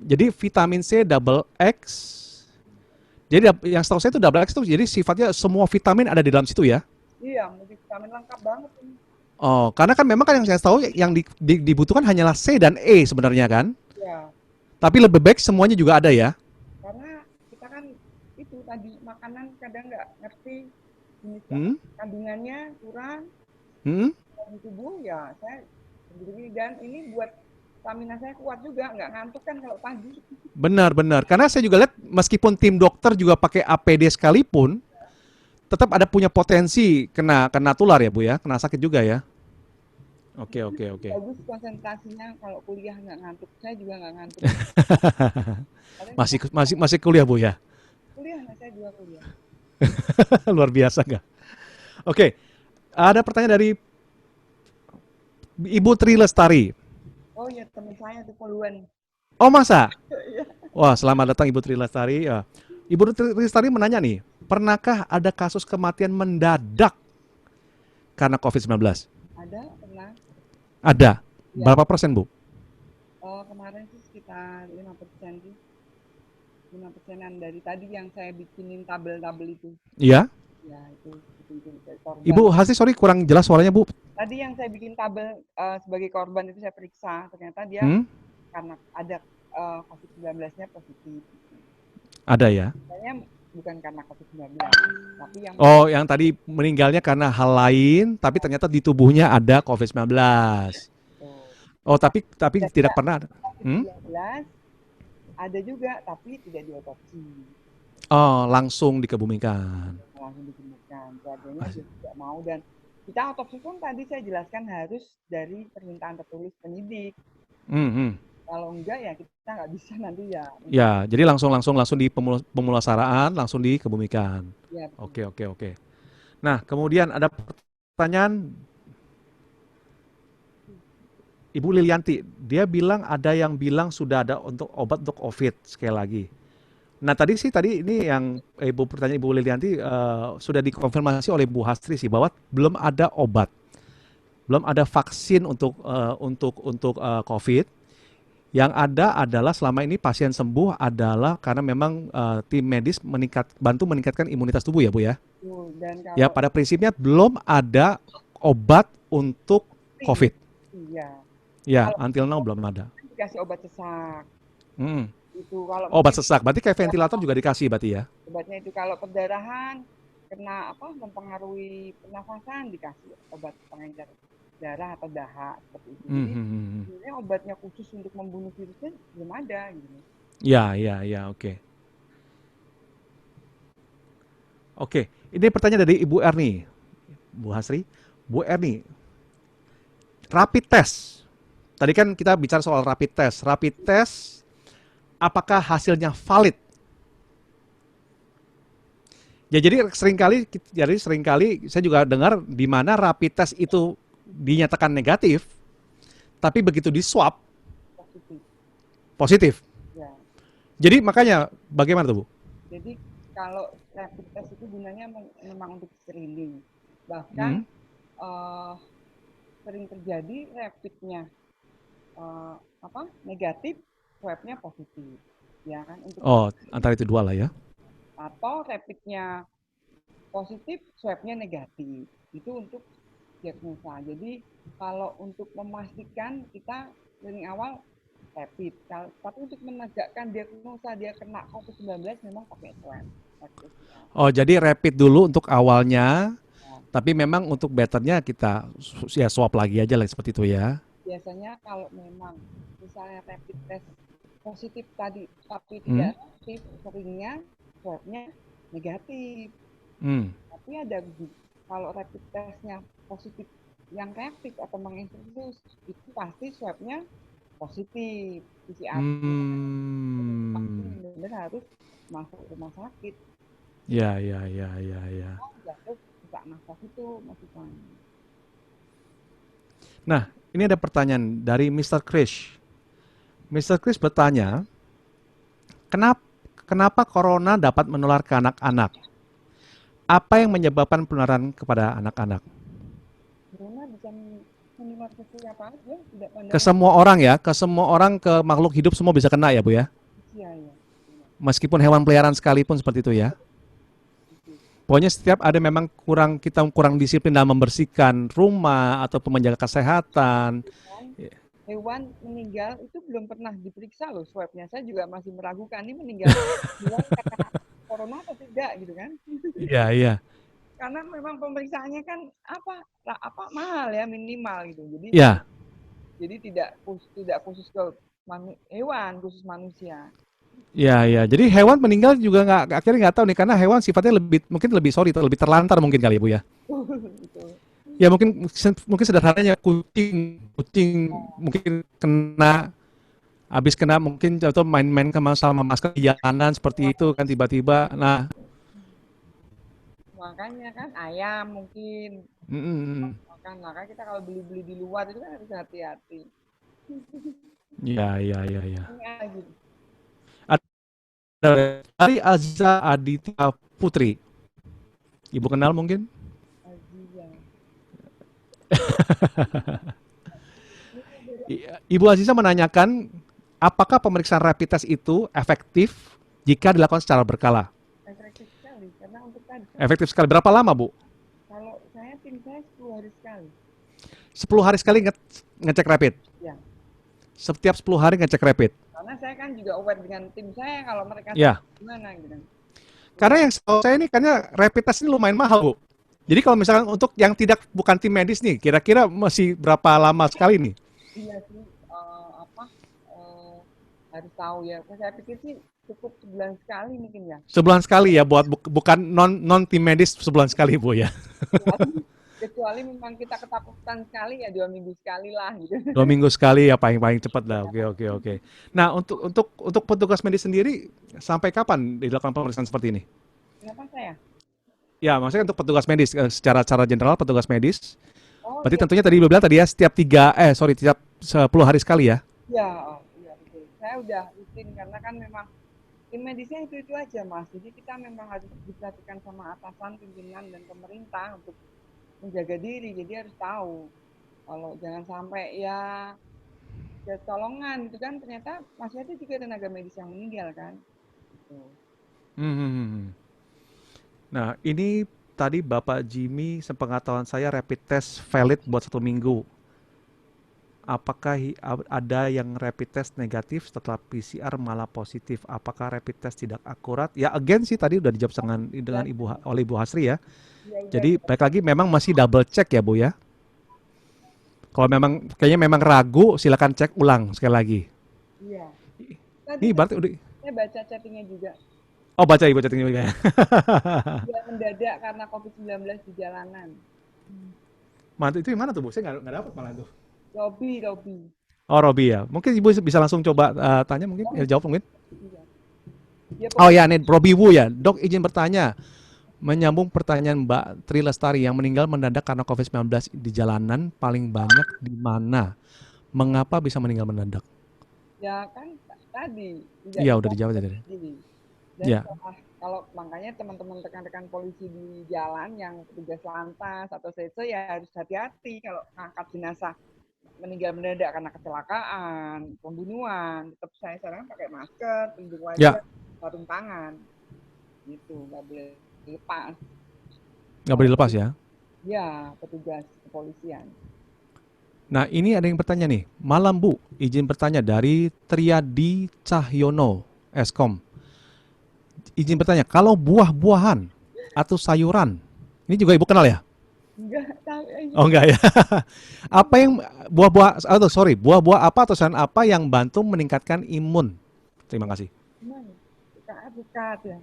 Jadi vitamin C double X, jadi yang setahu saya itu double X itu jadi sifatnya semua vitamin ada di dalam situ ya? Iya, multivitamin lengkap banget ini. Oh, karena kan memang kan yang saya tahu yang dibutuhkan hanyalah C dan E sebenarnya kan? Ya, Tapi lebih baik semuanya juga ada ya? karena kita kan itu tadi makanan kadang nggak ngerti jenis Hmm? kandungannya kurang Hmm? di tubuh ya saya sendiri dan ini buat stamina saya kuat juga nggak ngantuk kan kalau pagi. Benar, benar. Karena saya juga lihat meskipun tim dokter juga pakai APD sekalipun, tetap ada punya potensi kena tular ya Bu ya, kena sakit juga ya. Oke, oke, oke. Bagus konsentrasinya kalau kuliah nggak ngantuk saya juga nggak ngantuk. Kadang Masih masih masih kuliah Bu ya. kuliah nah saya juga kuliah. Luar biasa nggak? Oke, ada pertanyaan dari Ibu Tri Lestari. Oh ya teman saya tuh poluan. Oh masa? Iya. Wah, selamat datang Ibu Tri Lestari. Ya. Ibu Tri Lestari menanya nih, pernahkah ada kasus kematian mendadak karena COVID-19? Ada pernah Ada. ya. Berapa persen Bu? Kemarin sih sekitar 5% sih. 5%-an dari tadi yang saya bikinin tabel-tabel itu. Iya. Ya, itu korban. Ibu Hasti, sorry kurang jelas suaranya Bu. Tadi yang saya bikin tabel sebagai korban itu saya periksa, ternyata dia Hmm? karena ada COVID-19-nya positif. Ada ya. Sebenarnya bukan karena COVID-19, tapi yang Oh, yang tadi meninggalnya karena hal lain, tapi ternyata di tubuhnya ada COVID-19. tuh. Oh, tapi Dan tidak pernah. Hmm? COVID-19 ada juga, tapi tidak diotopsi. Oh, langsung dikebumikan. Langsung ditemukan. Keluarganya dia tidak mau dan kita otopsi pun tadi saya jelaskan harus dari permintaan tertulis penyidik. Hmm, hmm. Kalau enggak ya kita nggak bisa nanti ya. Ya, jadi langsung di pemulasaraan, langsung dikebumikan. Ya, Oke, oke, oke. Nah, kemudian ada pertanyaan Ibu Lilianti. Dia bilang ada yang bilang sudah ada untuk obat untuk COVID sekali lagi. Nah, tadi ini yang Ibu pertanyaan Ibu Lilianti sudah dikonfirmasi oleh Bu Hastri sih bahwa belum ada obat, belum ada vaksin untuk COVID. Yang ada adalah selama ini pasien sembuh adalah karena memang tim medis bantu meningkatkan imunitas tubuh ya Bu ya. dan Ya kalau pada prinsipnya belum ada obat untuk COVID. iya, Ya, kalau until now belum ada. dikasih obat sesak Hmm. itu kalau Obat mungkin sesak, berarti kayak ventilator juga dikasih berarti ya? obatnya itu kalau perdarahan kena apa mempengaruhi pernafasan dikasih obat pengencer darah atau dahak seperti itu. Hmm, Jadi hmm, hmm, hmm. sebenarnya obatnya khusus untuk membunuh virusnya belum ada gitu. Ya, ya, ya, oke. Oke, ini pertanyaan dari Ibu Erni. Bu Hasri, Bu Erni, rapid test. Tadi kan kita bicara soal rapid test. Rapid test, apakah hasilnya valid? Ya jadi seringkali saya juga dengar di mana rapid test itu dinyatakan negatif, tapi begitu di swab Positif positif. ya. Jadi makanya bagaimana tuh Bu? Jadi kalau rapid test itu gunanya memang untuk screening. Hmm? Bahkan sering terjadi rapidnya negatif, swabnya positif, ya kan untuk Oh, antara itu dua lah ya. atau rapidnya positif, swabnya negatif. Itu untuk diagnosa. Jadi kalau untuk memastikan kita screening awal rapid, tapi untuk menegakkan diagnosa dia kena COVID-19 memang pakai swab. Oh, jadi rapid dulu untuk awalnya, Nah, tapi memang untuk betternya kita ya swab lagi aja lah seperti itu ya. biasanya kalau memang misalnya rapid test positif tadi tapi Hmm? tidak aktif, seringnya swabnya negatif. Hmm. Tapi ada kalau rapid testnya positif yang reaktif atau menginfeksius itu pasti swabnya positif PCR. Pasti Hmm. benar-benar harus masuk rumah sakit. Ya, ya, ya, ya, ya. Jatuh sesak nafas itu masih panik. Nah, ini ada pertanyaan dari Mr. Krish. Mr. Chris bertanya, kenapa kenapa corona dapat menular ke anak-anak? Apa yang menyebabkan penularan kepada anak-anak? Corona bisa menular ke siapa aja, tidak Ke pandang semua orang ya, ke semua orang, ke makhluk hidup semua bisa kena ya Bu ya? usia ya. Meskipun hewan peliharaan sekalipun seperti itu ya. Gitu. Pokoknya setiap ada memang kita kurang disiplin dalam membersihkan rumah atau menjaga kesehatan. Kan hewan meninggal itu belum pernah diperiksa loh swabnya. Saya juga masih meragukan ini meninggal hewan karena corona atau tidak gitu kan. Iya, iya. Karena memang pemeriksaannya kan apa mahal ya minimal gitu. Iya, Jadi tidak khusus ke hewan, khusus manusia. iya, iya. Jadi hewan meninggal juga akhirnya nggak tahu nih karena hewan sifatnya mungkin lebih sorry lebih terlantar mungkin kali ya Bu ya. Gitu. Ya mungkin sederhananya kucing kucing mungkin kena habis kena mungkin atau main-main sama masker di jalanan seperti itu kan tiba-tiba. Nah, Makanya kan ayam mungkin mm, mm, mm. makan. Makanya kita kalau beli-beli di luar itu kan harus hati-hati. Iya, iya, iya, iya. Ya, gitu. Ada dari Aziza Aditya Putri. Ibu kenal mungkin? Aziza. Ibu Aziza menanyakan, apakah pemeriksaan rapid test itu efektif jika dilakukan secara berkala? Efektif sekali karena untuk tadi Efektif sekali. Berapa lama, Bu? kalau tim saya 10 hari sekali. 10 hari sekali ngecek rapid. Ya. Setiap 10 hari ngecek rapid. Karena saya kan juga aware dengan tim saya kalau mereka Ya. gimana gitu. Karena yang setahu saya ini kayaknya rapid test ini lumayan mahal, Bu. Jadi kalau misalkan untuk yang bukan tim medis nih, kira-kira masih berapa lama sekali nih? Iya sih harus tahu ya. Saya pikir sih cukup sebulan sekali mungkin ya. Sebulan sekali ya buat bukan non tim medis sebulan sekali Bu ya. Kecuali memang kita ketakutan sekali ya 2 minggu sekali lah gitu. 2 minggu sekali ya paling cepat lah. Oke, oke, oke. Nah, untuk petugas medis sendiri sampai kapan dilakukan pemeriksaan seperti ini? Kenapa saya? Ya, maksudnya untuk petugas medis secara general petugas medis. Oh Berarti iya, tentunya tadi bilang tadi ya setiap 10 hari sekali ya. iya betul. Saya udah rutin karena kan memang tim medisnya itu aja mas. Jadi kita memang harus diperhatikan sama atasan, pimpinan dan pemerintah untuk menjaga diri. Jadi harus tahu kalau jangan sampai ya kecolongan gitu kan. Ternyata masih ada juga tenaga medis yang meninggal kan. Gitu. Hmm, hmm, hmm. Nah, ini tadi Bapak Jimmy sepengetahuan saya rapid test valid buat 1 minggu. Apakah ada yang rapid test negatif setelah PCR malah positif? Apakah rapid test tidak akurat? Ya again sih tadi udah dijawab dengan oleh Ibu Hasri ya. Ya, Jadi baik lagi memang masih double check ya Bu ya. Kalau memang kayaknya memang ragu silakan cek ulang sekali lagi. iya. Tadi Ini berarti udah saya baca chattingnya juga. oh baca Ibu chatting juga ya. Dia mendadak karena COVID-19 di jalanan. Mantap itu yang mana tuh Bu? Saya nggak dapat malah tuh. Robi. Oh Robi ya. Mungkin Ibu bisa langsung coba tanya mungkin jawab mungkin. Iya. Dia Oh ya, nih Robi Wu ya. Dok izin bertanya. Menyambung pertanyaan Mbak Tri Lestari yang meninggal mendadak karena COVID-19 di jalanan paling banyak di mana? Mengapa bisa meninggal mendadak? ya kan tadi Iya, tidak udah bisa dijawab tadi. sendiri. Dan Ya. kalau makanya teman-teman rekan-rekan polisi di jalan yang petugas lantas atau setse ya harus hati-hati kalau ngangkat jenazah meninggal mendadak karena kecelakaan, pembunuhan. Tetap saya sarankan pakai masker, pelindung wajah, Ya, sarung tangan. Gitu, nggak boleh dilepas. nggak boleh dilepas ya. Ya, petugas kepolisian. Nah, ini ada yang bertanya nih. Malam Bu, izin bertanya dari Triadi Cahyono, Eskom. Izin bertanya, kalau buah-buahan atau sayuran, ini juga Ibu kenal ya? Enggak tahu. Oh enggak ya. Apa yang buah-buah apa atau sayuran apa yang bantu meningkatkan imun? Terima kasih. Gimana? Bukan ya.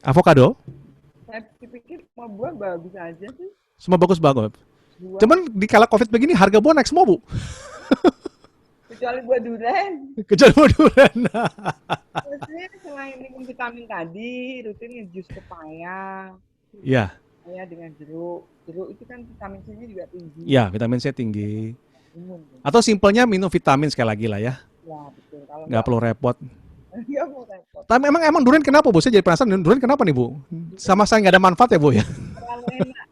Avocado, Saya pikir mau buah bagus aja sih. semua bagus banget. Buah. Cuman di kala Covid begini harga buah naik semua, Bu. Kecuali buah durian. Kecuali buah durian. Biasanya selain minum vitamin tadi, rutin jus pepaya. Iya, Pepaya dengan jeruk. Jeruk itu kan vitamin C-nya juga tinggi. iya, vitamin C tinggi. Imun. Atau simpelnya minum vitamin sekali lagi lah ya. Ya, betul. kalau nggak nggak perlu repot. nggak mau repot. Tapi emang durian kenapa Bu? Saya jadi penasaran durian kenapa nih Bu? Sama saya nggak ada manfaat ya Bu ya? Terlalu enak.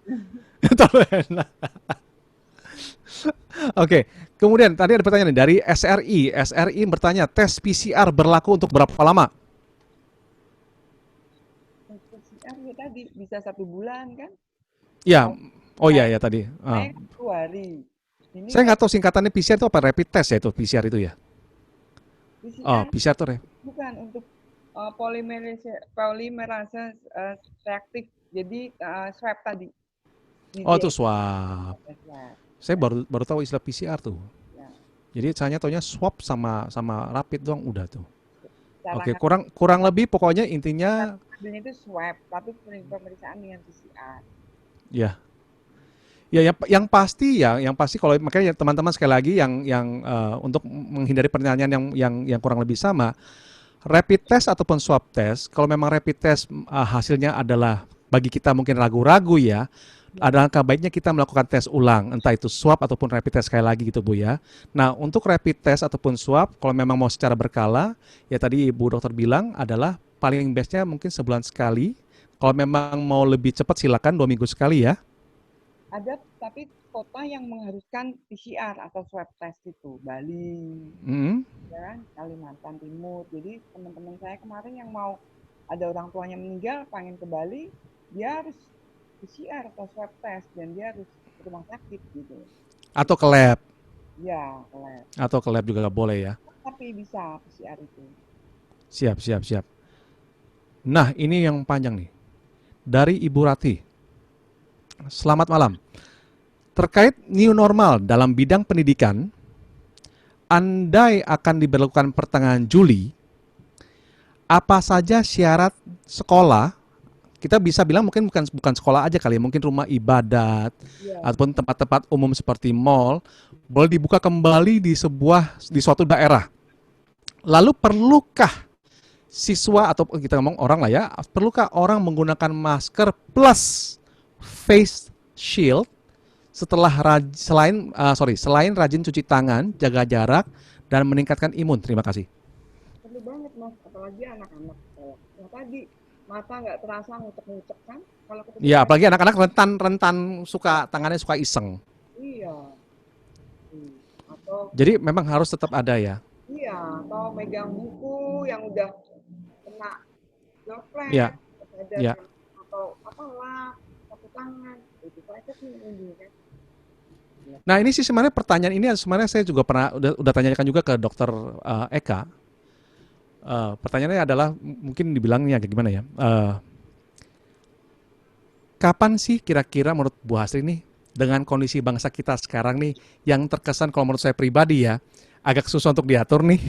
Terlalu enak. Oke, kemudian tadi ada pertanyaan nih dari SRI. SRI bertanya, tes PCR berlaku untuk berapa lama? PCR ya tadi bisa 1 bulan kan? Ya, oh iya Saya ya tadi. saya 1 hari. Ini Saya nggak tahu singkatannya PCR itu apa, rapid test ya itu PCR itu ya? Oh, PCR PCR tuh bukan untuk polimerase reaktif. Jadi swab tadi di oh itu DNA. swab. Swab. Saya baru baru tahu istilah PCR tuh. Ya. Jadi saya taunya swab sama sama rapid doang udah tuh. Cara Oke, kurang lebih pokoknya intinya ngambilnya itu swab, tapi pemeriksaan dengan PCR. ya. Ya, yang pasti kalau makanya teman-teman sekali lagi yang untuk menghindari pertanyaan yang kurang lebih sama, rapid test ataupun swab test, kalau memang rapid test hasilnya adalah bagi kita mungkin ragu-ragu ya, alangkah baiknya kita melakukan tes ulang, entah itu swab ataupun rapid test sekali lagi gitu Bu ya. Nah, untuk rapid test ataupun swab, kalau memang mau secara berkala, ya tadi Ibu Dokter bilang adalah paling bestnya mungkin sebulan sekali. Kalau memang mau lebih cepat silakan 2 minggu sekali ya. Ada tapi kota yang mengharuskan PCR atau swab test itu, Bali, Mm. ya kan, Kalimantan Timur. Jadi teman-teman saya kemarin yang mau ada orang tuanya meninggal, pengen ke Bali, dia harus PCR atau swab test dan dia harus ke rumah sakit gitu. Atau ke lab. Ya, lab. Atau ke lab juga boleh ya. Tapi bisa PCR itu. Siap, siap, siap. Nah, ini yang panjang nih. Dari Ibu Rati. Selamat malam. Terkait new normal dalam bidang pendidikan, andai akan diberlakukan pertengahan Juli, apa saja syarat sekolah? Kita bisa bilang mungkin bukan sekolah aja kali, mungkin rumah ibadat Ya. ataupun tempat-tempat umum seperti mall boleh dibuka kembali di suatu daerah. Lalu perlukah siswa atau kita ngomong orang lah ya, perlukah orang menggunakan masker plus face shield setelah selain rajin cuci tangan, jaga jarak dan meningkatkan imun? Terima kasih. Perlu banget Mas, apalagi anak-anak sekolah. Yang tadi mata nggak terasa ngucek-ngucek kan? Kalau ketemu Ya, apalagi anak-anak rentan tangannya suka iseng. iya. Atau Jadi memang harus tetap ada ya. iya, atau megang buku yang udah kena droplet, Ya, ada ya. atau apa lap, sapu tangan, itu saja sih ini kan. Nah, ini sih sebenarnya pertanyaan ini sebenarnya saya juga pernah udah tanyakan juga ke dokter Eka. Pertanyaannya adalah mungkin dibilangnya kayak gimana ya? Kapan sih kira-kira menurut Bu Hasri nih dengan kondisi bangsa kita sekarang nih yang terkesan kalau menurut saya pribadi ya agak susah untuk diatur nih.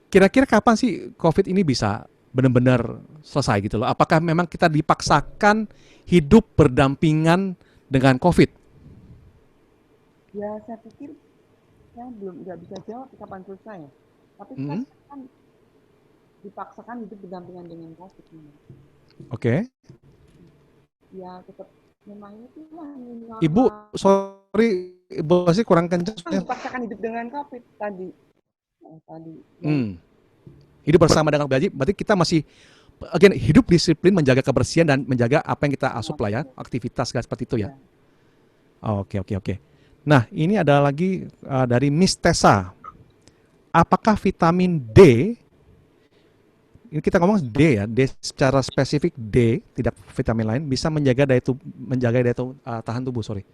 Kira-kira kapan sih COVID ini bisa benar-benar selesai gitu loh? Apakah memang kita dipaksakan hidup berdampingan dengan COVID? Ya saya pikir saya belum nggak bisa jawab kapan selesai ya. Tapi Mhm. kan dipaksakan hidup berdampingan dengan COVID ini. Oke. Ya tetap memang itu lah new Ibu, normal. sorry, Ibu masih kurang kencang. Dipaksakan hidup dengan COVID tadi. Tadi. Hidup bersama dengan berarti kita masih again, hidup disiplin, menjaga kebersihan dan menjaga apa yang kita asup lah ya, aktivitas seperti itu ya. Oke, oke, oke. Nah, ini ada lagi dari Miss Tessa. Apakah vitamin D, ini kita ngomong D ya, D secara spesifik D, tidak vitamin lain, bisa menjaga daya tahan tubuh, sorry.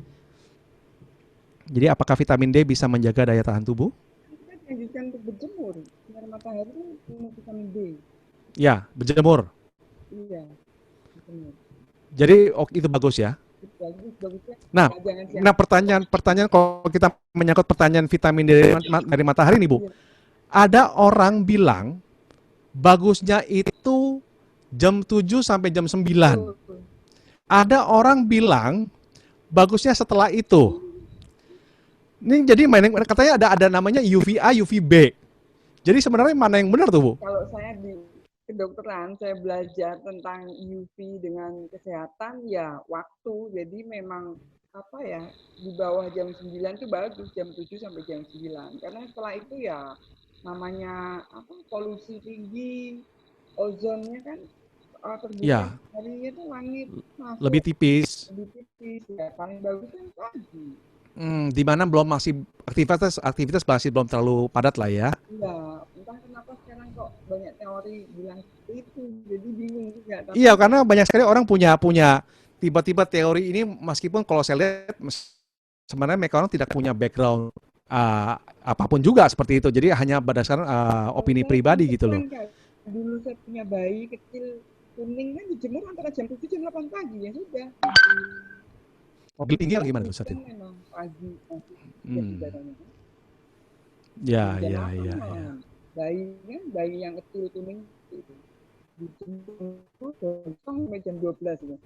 Jadi apakah vitamin D bisa menjaga daya tahan tubuh? Kita dianjurkan untuk berjemur. Sinar matahari itu punya vitamin D. Ya, berjemur. Iya, berjemur. Jadi itu bagus ya. Bagusnya. Nah, pertanyaan kalau kita menyangkut pertanyaan vitamin D dari matahari nih Bu, ada orang bilang bagusnya itu jam 7 sampai jam 9. Ada orang bilang bagusnya setelah itu. Ini jadi katanya ada namanya UVA, UVB. Jadi sebenarnya mana yang benar tuh Bu? Kalau saya di kedokteran, saya belajar tentang UV dengan kesehatan ya waktu. Jadi memang apa ya, di bawah jam 9 itu bagus, jam 7 sampai jam 9. Karena setelah itu ya namanya apa, polusi tinggi, ozonnya kan terbuka Ya, harinya itu langit lebih masuk tipis. lebih tipis ya. Paling bagus kan pagi. Di mana belum masih aktivitas aktivitas masih belum terlalu padat lah ya. Iya, entah kenapa sekarang kok banyak teori bilang seperti itu. Jadi bingung juga. Tapi Iya, karena banyak sekali orang punya punya tiba-tiba teori ini meskipun kalau saya lihat sebenarnya mereka orang tidak punya background apapun juga seperti itu. Jadi hanya berdasarkan kalau opini saya pribadi gitu loh. kebetulan kan dulu saya punya bayi kecil kuning kan dijemur antara jam 7 jam 8 pagi ya sudah. Mobil tinggi Dia gimana tuh saat weekend itu? memang pagi masih dia Hmm. udaranya kan. Ya, Jam ya, 8 ya, ya. malahan. Bayi kan, bayi yang kecil kuning itu dijemur sampai jam 12 ya.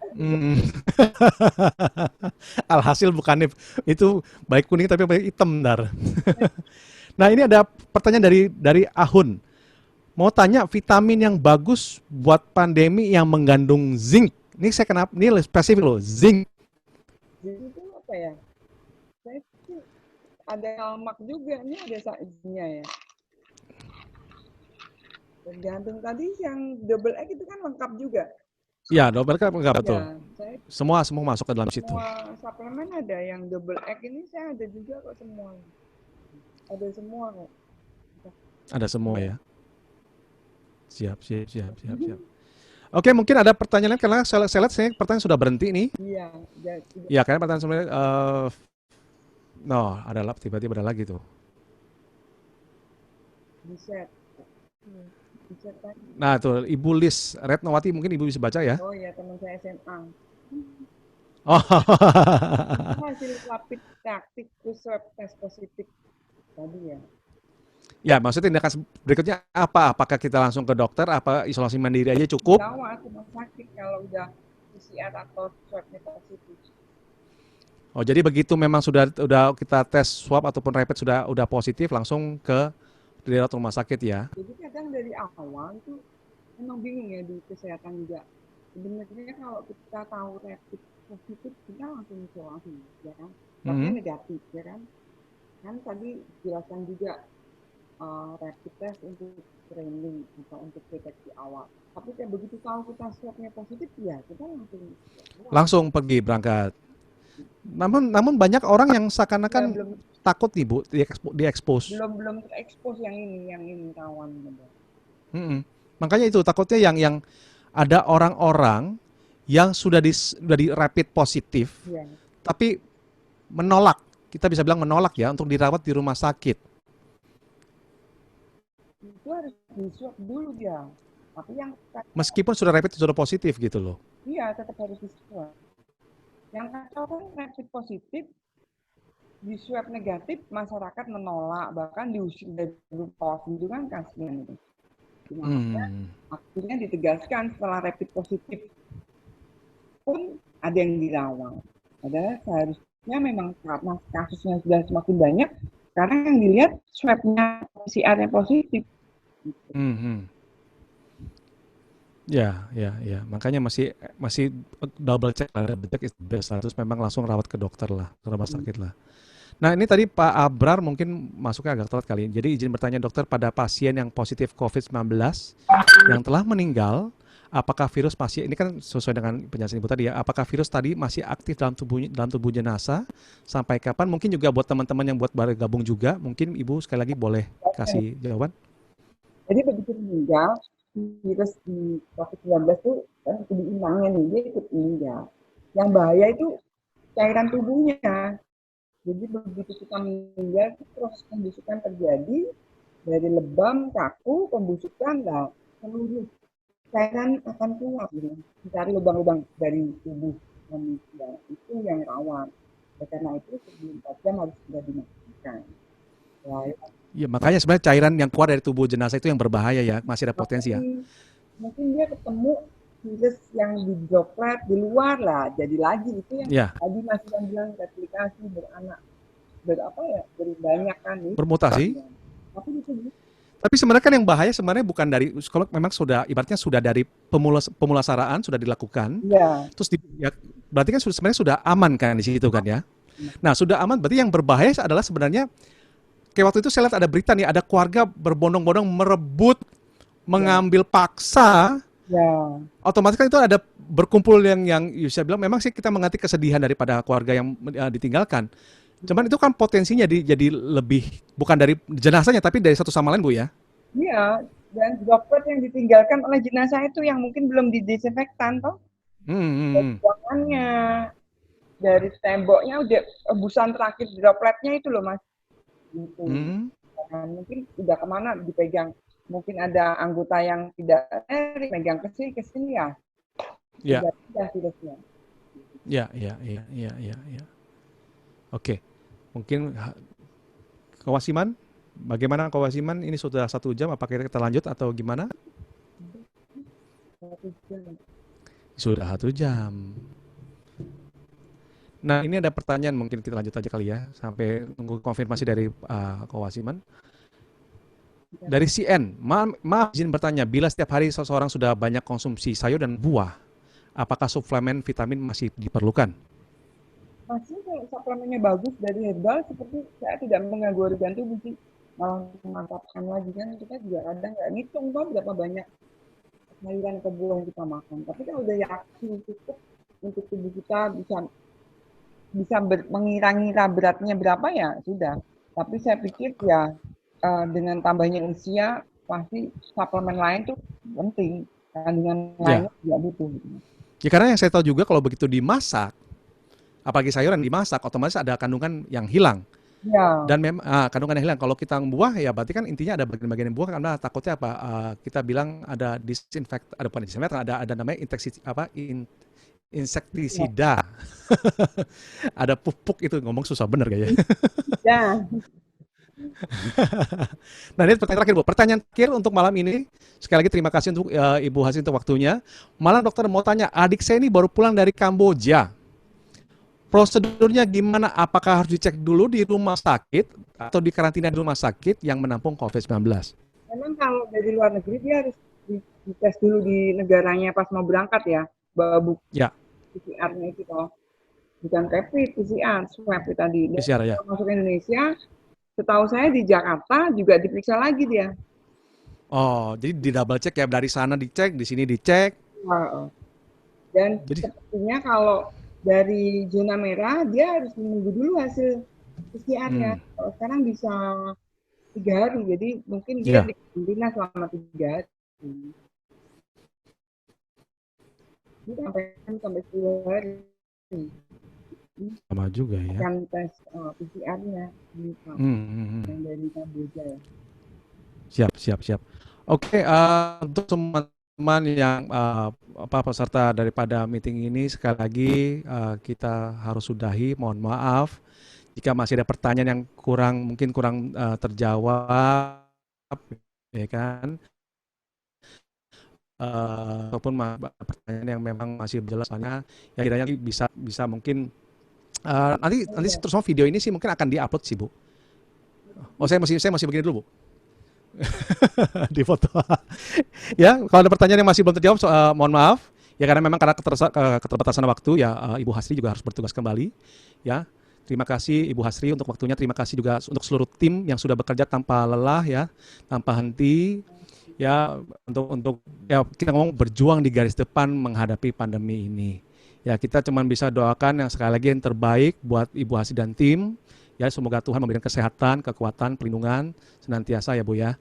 Hmm. Alhasil bukannya itu baik kuning tapi baik hitam ntar. Nah ini ada pertanyaan dari Ahun. Mau tanya vitamin yang bagus buat pandemi yang mengandung zinc. Ini saya kenapa? Ini spesifik loh, zinc. Jadi itu apa ya? Saya sih ada almak juga, ini ada saiznya ya. Tergantung tadi yang double egg itu kan lengkap juga. Ya, dokter kan enggak betul. Ya, saya Semua masuk ke dalam situ. semua suplemen ada yang double egg ini saya ada juga kok semua. Ada semua kok. Ada semua ya. Siap, siap, siap, siap, siap. Oke, mungkin ada pertanyaan lain karena saya lihat saya pertanyaan sudah berhenti nih. Iya, tidak Ya, kayaknya pertanyaan sebenarnya no, ada tiba-tiba ada lagi tuh. di set. Di set kan. Nah, tuh Ibu Lis Retnowati mungkin Ibu bisa baca ya. Oh ya, teman saya SMA. Oh. Hasil rapid taktik swab tes positif tadi ya. Ya, maksudnya tindakan berikutnya apa? Apakah kita langsung ke dokter? Apa isolasi mandiri aja cukup? Dirawat rumah sakit kalau udah PCR atau swabnya positif. Oh, jadi begitu memang sudah kita tes swab ataupun rapid sudah positif langsung ke dirawat rumah sakit ya. Jadi kadang dari awal itu memang bingung ya di kesehatan juga. Sebenarnya kalau kita tahu rapid positif kita langsung isolasi ya kan. Tapi Hmm. negatif ya kan. Kan tadi jelaskan juga rapid test untuk screening atau untuk deteksi awal. Tapi kayak begitu tahu kita swabnya positif ya kita langsung Langsung pergi berangkat. Namun banyak orang yang ya seakan-akan belum takut nih Bu diekspos. belum belum terekspos yang ini kawan. Mm-mm. Makanya itu takutnya yang ada orang-orang yang sudah di rapid positif Ya, tapi menolak. Kita bisa bilang menolak ya untuk dirawat di rumah sakit. itu harus di swab dulu dia. Tapi yang Meskipun sudah rapid sudah positif gitu loh. iya tetap harus di swab. Yang kacau kan rapid positif di swab negatif masyarakat menolak bahkan diusir dari pos itu kan kasihan itu. Makanya Hmm. akhirnya ditegaskan setelah rapid positif pun ada yang dirawat. Padahal seharusnya memang karena kasusnya sudah semakin banyak, sekarang yang dilihat swabnya PCR-nya positif. Hmm. Ya, ya, ya. Makanya masih masih double check lah, double check is the best. Harus memang langsung rawat ke dokter lah, ke rumah sakit lah. Nah, ini tadi Pak Abrar mungkin masuknya agak telat kali. Jadi izin bertanya dokter, pada pasien yang positif COVID-19 yang telah meninggal, apakah virus masih, ini kan sesuai dengan penjelasan Ibu tadi ya, apakah virus tadi masih aktif dalam tubuh jenazah? Sampai kapan? Mungkin juga buat teman-teman yang buat bergabung juga, mungkin Ibu sekali lagi boleh kasih jawaban. Jadi begitu meninggal, virus di COVID-19 itu kan di inangnya nih, dia ikut meninggal. Yang bahaya itu cairan tubuhnya. Jadi begitu kita meninggal, proses pembusukan terjadi dari lebam, kaku, pembusukan, nah seluruh cairan akan keluar. Gitu. Mencari lubang-lubang dari tubuh manusia itu yang rawan. Karena itu sebelum 4 jam harus sudah dimatikan. Nah, Ya, makanya sebenarnya cairan yang keluar dari tubuh jenazah itu yang berbahaya ya, masih ada potensi ya. mungkin dia ketemu virus yang di droplet di luar lah, jadi lagi itu yang Ya, tadi Mas Iwan bilang replikasi beranak berapa ya berbanyak kan nih. bermutasi. Tapi itu Tapi sebenarnya kan yang bahaya sebenarnya bukan dari kalau memang sudah ibaratnya sudah dari pemulasaraan sudah dilakukan, Iya. terus ya, berarti kan sebenarnya sudah aman kan di situ kan ya. Nah, sudah aman berarti yang berbahaya adalah sebenarnya kayak waktu itu saya lihat ada berita nih, ada keluarga berbondong-bondong merebut, Ya. mengambil paksa, Ya. otomatis kan itu ada berkumpul yang saya bilang memang sih kita mengerti kesedihan daripada keluarga yang ditinggalkan. Cuman itu kan potensinya jadi lebih bukan dari jenazahnya tapi dari satu sama lain Bu ya. Iya, dan droplet yang ditinggalkan oleh jenazah itu yang mungkin belum didesinfektan toh. Hmm, hmm, Dari hmm. ruangannya, dari temboknya udah embusan terakhir dropletnya itu loh Mas. Gitu. Hmm. Nah, mungkin udah kemana dipegang. Mungkin ada anggota yang tidak megang ke sini ya. Ya, Sudah virusnya. ya. Oke, mungkin Kawasiman, bagaimana Kawasiman? Ini sudah 1 jam, apakah kita lanjut atau gimana? Sudah 1 jam. Nah, ini ada pertanyaan, mungkin kita lanjut aja kali ya, sampai tunggu konfirmasi dari Kawasiman. Dari CN, maaf izin bertanya, bila setiap hari seseorang sudah banyak konsumsi sayur dan buah, apakah suplemen vitamin masih diperlukan? Masih kalau suplemennya bagus dari herbal seperti saya tidak mengganggu organ tubuh sih, malah memantapkan lagi kan kita juga kadang nggak ngitung toh berapa banyak sayuran atau buah yang kita makan. Tapi kalau udah yakin cukup untuk tubuh kita bisa bisa mengira-ngira beratnya berapa ya sudah. Tapi saya pikir ya dengan tambahnya usia pasti suplemen lain tuh penting. Kandungan Ya, lainnya juga butuh. Gitu. ya karena yang saya tahu juga kalau begitu dimasak, apalagi sayuran dimasak, otomatis ada kandungan yang hilang. Ya, Dan memang kandungan yang hilang. Kalau kita buah ya berarti kan intinya ada bagian-bagian buah karena takutnya apa? Kita bilang ada ada bukan disinfektan, ada namanya ya, insektisida. Ada pupuk itu ngomong susah bener kayaknya. ya. Nah ini pertanyaan terakhir Bu. Pertanyaan terakhir untuk malam ini. Sekali lagi terima kasih untuk Ibu Hasri untuk waktunya. Malam dokter mau tanya, adik saya ini baru pulang dari Kamboja. Prosedurnya gimana? Apakah harus dicek dulu di rumah sakit atau di karantina di rumah sakit yang menampung COVID-19? Memang kalau dari luar negeri dia harus dites dulu di negaranya pas mau berangkat ya, bawa bukti Ya, PCR-nya itu toh. Bukan rapid, PCR, swab itu tadi. Dan PCR ya. kalau masuk Indonesia, setahu saya di Jakarta juga diperiksa lagi dia. Oh, jadi di double check ya dari sana dicek, di sini dicek. Dan Jadi, sepertinya kalau dari zona merah, dia harus menunggu dulu hasil PCR-nya. hmm, Kalau sekarang bisa 3 hari, jadi mungkin dia ya, di karantina selama 3 hari. Ini sampai 10 hari. sama juga ya. Akan tes PCR-nya yang dari Kamboja ya. Siap. Oke, untuk semua teman yang peserta daripada meeting ini sekali lagi kita harus sudahi. Mohon maaf jika masih ada pertanyaan yang mungkin kurang terjawab, ya kan? Ataupun pertanyaan yang memang masih jelas, soalnya ya kiranya bisa mungkin nanti terus video ini sih mungkin akan diupload sih Bu. Oh saya masih begini dulu Bu. Di foto. Ya, kalau ada pertanyaan yang masih belum terjawab, mohon maaf. Ya karena memang karena keterbatasan waktu ya Ibu Hasri juga harus bertugas kembali. Ya, terima kasih Ibu Hasri untuk waktunya. Terima kasih juga untuk seluruh tim yang sudah bekerja tanpa lelah ya, tanpa henti. Ya, untuk ya kita ngomong berjuang di garis depan menghadapi pandemi ini. Ya, kita cuma bisa doakan yang sekali lagi yang terbaik buat Ibu Hasri dan tim. Ya, semoga Tuhan memberikan kesehatan, kekuatan, perlindungan senantiasa ya Bu ya.